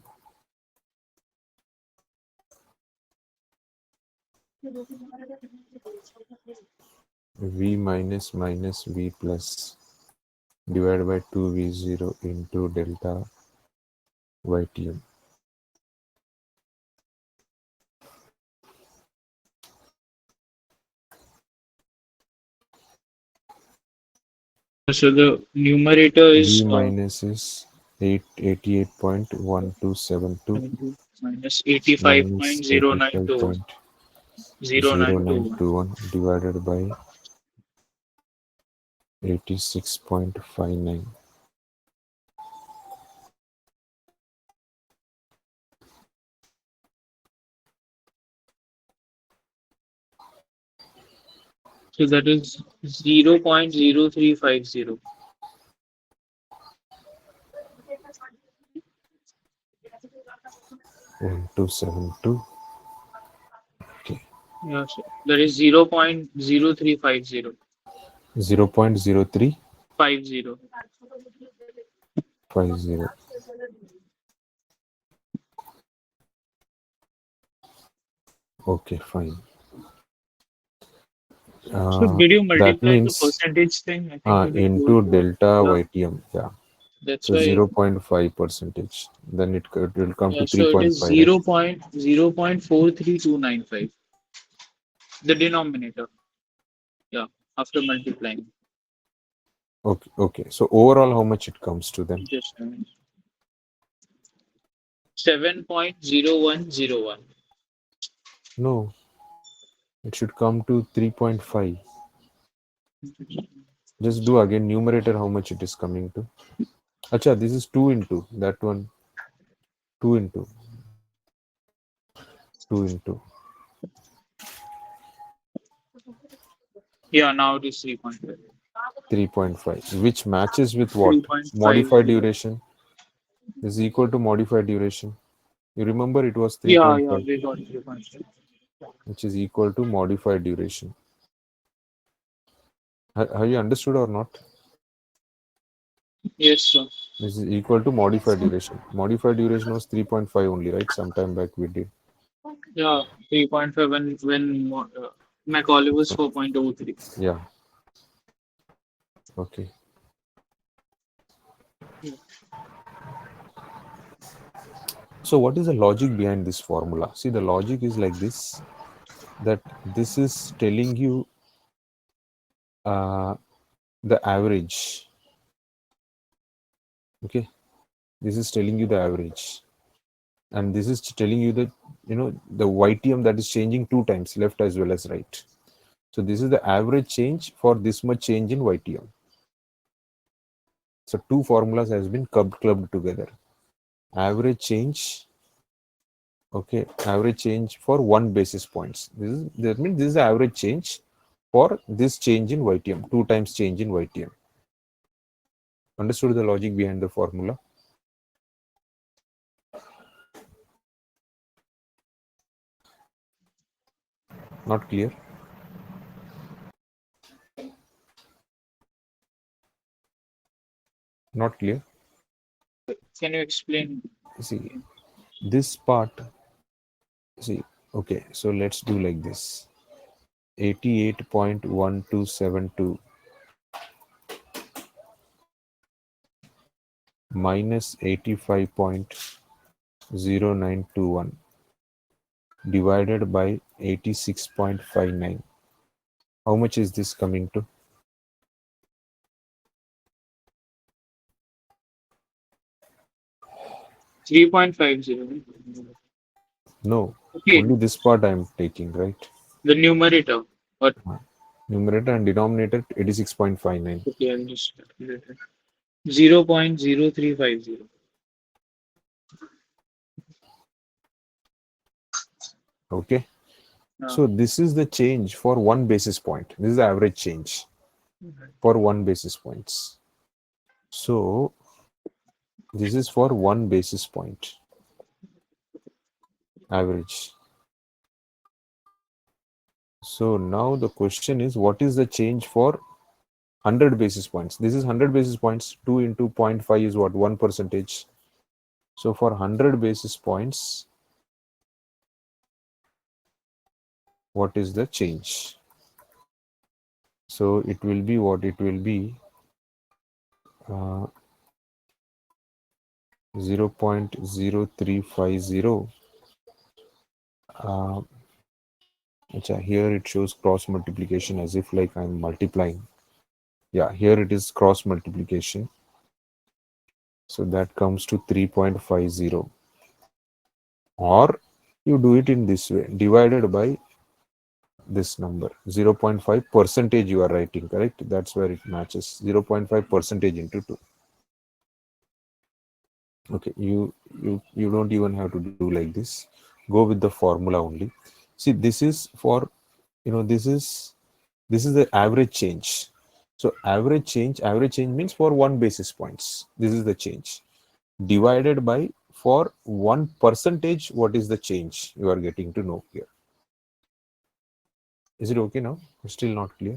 Speaker 1: V minus V plus divided by 2V0 into delta YTM.
Speaker 2: So the numerator is
Speaker 1: V minus is 88.1272
Speaker 2: minus
Speaker 1: minus
Speaker 2: 85.092091
Speaker 1: 85.0921 divided by 86.59.
Speaker 2: So that is 0.0350.
Speaker 1: One two seven two. Okay.
Speaker 2: Yeah, so that is 0.0350.
Speaker 1: 0.0350.
Speaker 2: 50.
Speaker 1: Okay, fine.
Speaker 2: So did you
Speaker 1: That
Speaker 2: multiply the
Speaker 1: means
Speaker 2: percentage thing? I think you did.
Speaker 1: into delta
Speaker 2: Yeah,
Speaker 1: YTM. Yeah.
Speaker 2: that's
Speaker 1: So
Speaker 2: why.
Speaker 1: 0.5%. Then it will come
Speaker 2: Yeah,
Speaker 1: to
Speaker 2: so it is
Speaker 1: 3.5, right?
Speaker 2: 0.0.43295. The denominator. Yeah, after multiplying.
Speaker 1: Okay, okay. So overall, how much it comes to then?
Speaker 2: Just a minute. 7.0101.
Speaker 1: No, it should come to 3.5. Just do again numerator how much it is coming to. Acha, this is 2 into that one. 2 into 2 into.
Speaker 2: Yeah, now it is 3.5.
Speaker 1: 3.5, which matches with what?
Speaker 2: 3.50.
Speaker 1: Modified duration is equal to modified duration. You remember it was
Speaker 2: Yeah, yeah,
Speaker 1: 3.5,
Speaker 2: we got 3.5.
Speaker 1: which is equal to modified duration. Have you understood or not?
Speaker 2: Yes, sir.
Speaker 1: This is equal to modified duration. Modified duration was 3.5 only, right? Sometime back we did.
Speaker 2: Yeah, 3.5 when Macaulay was
Speaker 1: So,
Speaker 2: 4.03.
Speaker 1: yeah. Okay. So what is the logic behind this formula? See, the logic is like this, that this is telling you the average. Okay. This is telling you the average. And this is telling you that, the YTM that is changing 2 times, left as well as right. So this is the average change for this much change in YTM. So 2 formulas has been clubbed together. Average change, okay, average change for 1 basis points. That means this is the average change for this change in YTM, 2 times change in YTM. Understood the logic behind the formula? Not clear? Not clear?
Speaker 2: Can you explain?
Speaker 1: See, this part, see, okay, so let's do like this. 88.1272 minus 85.0921 divided by 86.59. How much is this coming to?
Speaker 2: 3.50.
Speaker 1: No,
Speaker 2: Okay,
Speaker 1: only this part I am taking, right?
Speaker 2: the numerator. Or
Speaker 1: Numerator and denominator 86.59.
Speaker 2: okay, I'll just calculate it. 0.0350.
Speaker 1: Okay. So this is the change for 1 basis point. This is the average change for 1 basis points. So this is for 1 basis point average. So now the question is, what is the change for 100 basis points? This is 100 basis points. 2 into 0.5 is what? 1%. So for 100 basis points, what is the change? So it will be what? It will be 0.0350. Here it shows cross multiplication as if like I'm multiplying. Yeah, here it is cross multiplication. So that comes to 3.50. Or you do it in this way, divided by this number, 0.5 percentage you are writing, correct? That's where it matches, 0.5 percentage into 2. Okay, you don't even have to do like this. Go with the formula only. See, this is for, this is the average change. So average change means for 1 basis points. This is the change. Divided by for 1%, what is the change you are getting to know here? Is it okay now? Still not clear?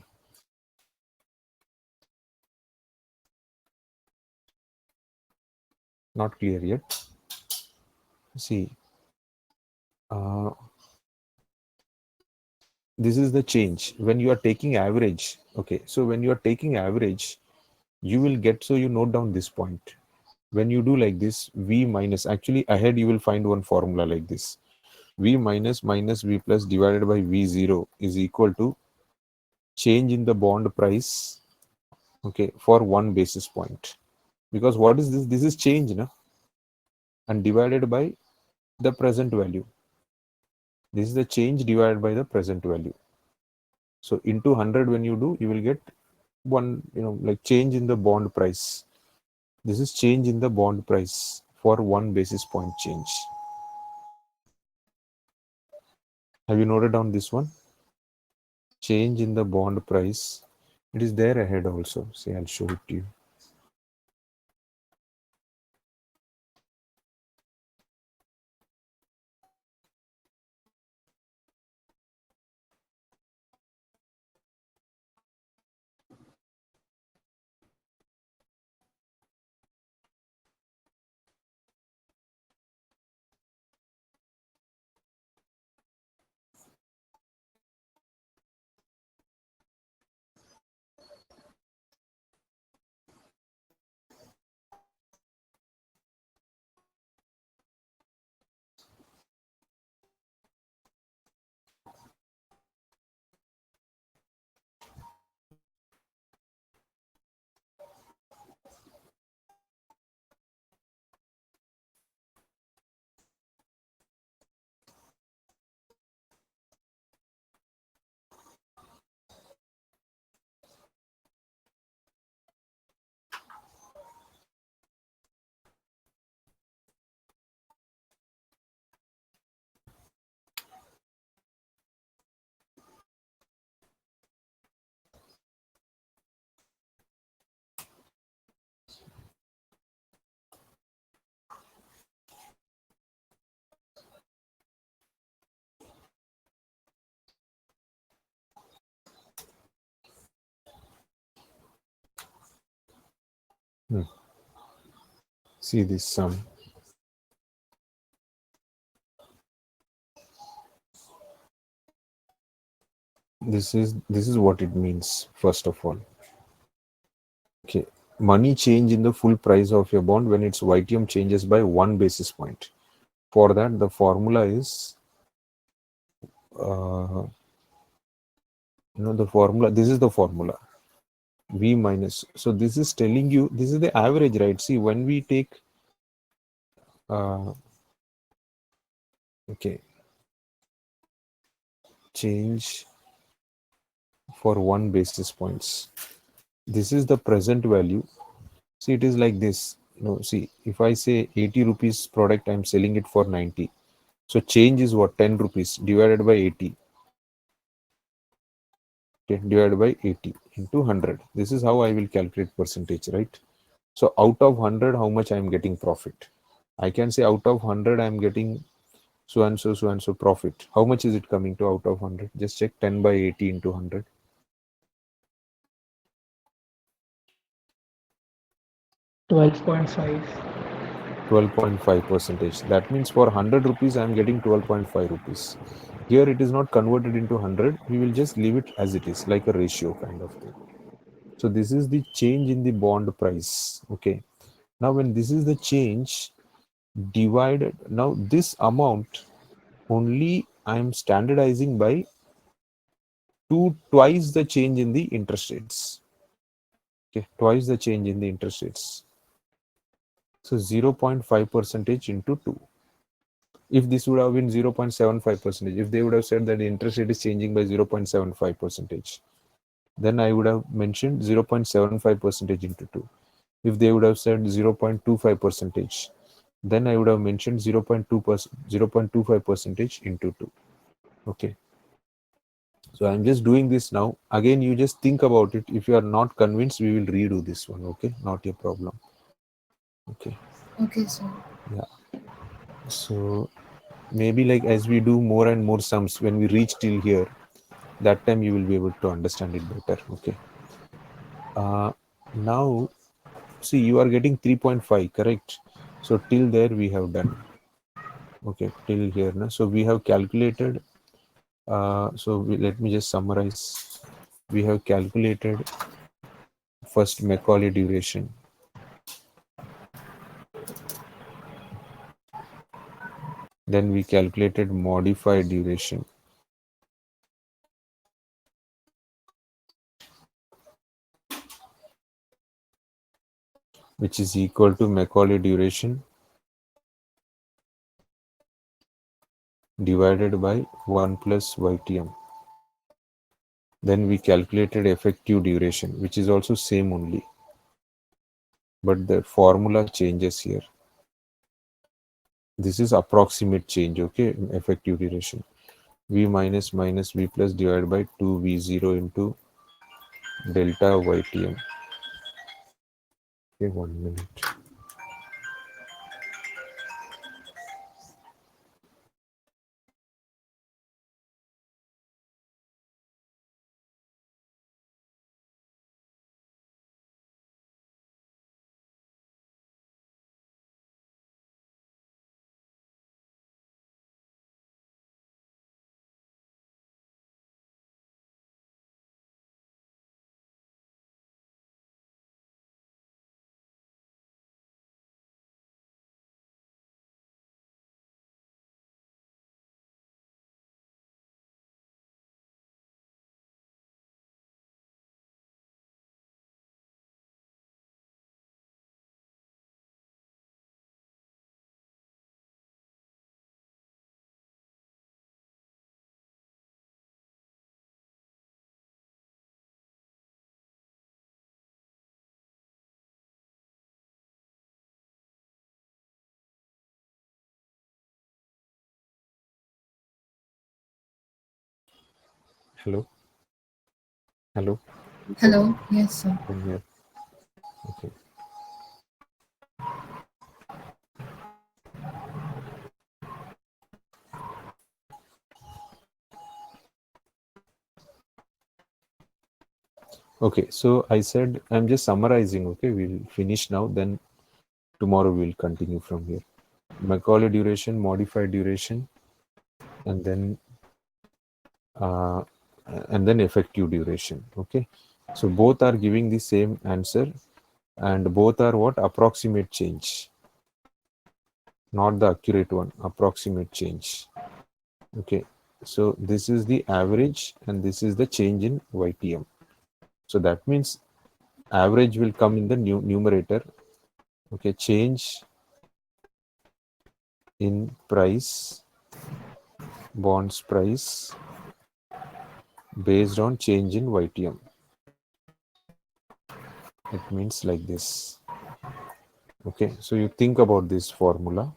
Speaker 1: Not clear yet. See, this is the change when you are taking average. Okay, so when you are taking average, you will get, so you note down this point. When you do like this, V minus, actually ahead you will find one formula like this. V minus V plus divided by V0 is equal to change in the bond price, okay, for 1 basis point. Because what is this? This is change, na? And divided by the present value. This is the change divided by the present value. So into 100 when you do, you will get one, like change in the bond price. This is change in the bond price for 1 basis point change. Have you noted down this one? Change in the bond price. It is there ahead also. See, I'll show it to you. See this sum. This is what it means, first of all. Okay, money change in the full price of your bond when its YTM changes by 1 basis point. For that, the formula is, the formula, this is the formula, V minus. So this is telling you, this is the average, right? See, when we take, okay, change for 1 basis points. This is the present value. See, it is like this. See, if I say 80 rupees product, I'm selling it for 90. So change is what? 10 rupees divided by 80. Okay, divided by 80 into 100. This is how I will calculate percentage, right? So out of 100, how much I am getting profit? I can say out of 100, I am getting so and so profit. How much is it coming to out of 100? Just check 10 by 80 into 100.
Speaker 3: 12.5.
Speaker 1: 12.5 percentage. That means for 100 rupees, I am getting 12.5 rupees. Here it is not converted into 100. We will just leave it as it is, like a ratio kind of thing. So this is the change in the bond price. Okay. Now when this is the change divided, now this amount only I am standardizing by twice the change in the interest rates. Okay, twice the change in the interest rates. So 0.5 percentage into 2. If this would have been 0.75 percentage, if they would have said that the interest rate is changing by 0.75 percentage, then I would have mentioned 0.75 percentage into 2. If they would have said 0.25 percentage, then I would have mentioned 0.25 percentage into 2. Okay. So I'm just doing this now. Again, you just think about it. If you are not convinced, we will redo this one. Okay, not a problem. Okay.
Speaker 4: Okay, sir.
Speaker 1: Yeah. So maybe like as we do more and more sums, when we reach till here, that time you will be able to understand it better. Okay. Now, see, you are getting 3.5, correct? So till there we have done. Okay, till here. Na? So we have calculated. Let me just summarize. We have calculated first Macaulay duration. Then we calculated modified duration, which is equal to Macaulay duration divided by 1 plus YTM. Then we calculated effective duration, which is also same only, but the formula changes here. This is approximate change, okay? Effective duration. V minus V plus divided by 2V0 into delta YTM. Okay, 1 minute. Hello? Hello?
Speaker 4: Hello. Yes, sir.
Speaker 1: From here. Okay. Okay, so I said I'm just summarizing. Okay, we'll finish now. Then tomorrow we'll continue from here. Macaulay duration, modified duration, and then effective duration. Okay, so both are giving the same answer, and both are what? Approximate change, not the accurate one. Approximate change. Okay, so this is the average, and this is the change in YTM. So that means average will come in the numerator. Okay, change in price, bonds price based on change in YTM. It means like this. Okay, so you think about this formula,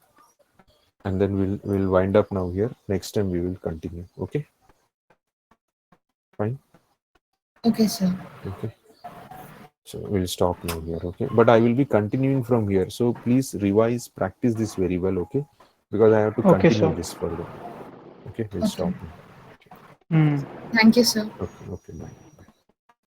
Speaker 1: and then we'll wind up now here. Next time we will continue. Okay, fine.
Speaker 4: Okay, sir.
Speaker 1: Okay. So we'll stop now here, okay? But I will be continuing from here. So please revise, practice this very well, okay? Because I have to
Speaker 3: Okay,
Speaker 1: continue
Speaker 3: sir.
Speaker 1: this further. Okay, we'll
Speaker 4: Okay.
Speaker 1: stop now.
Speaker 3: Hmm.
Speaker 4: Thank you, sir.
Speaker 1: Okay, okay, bye.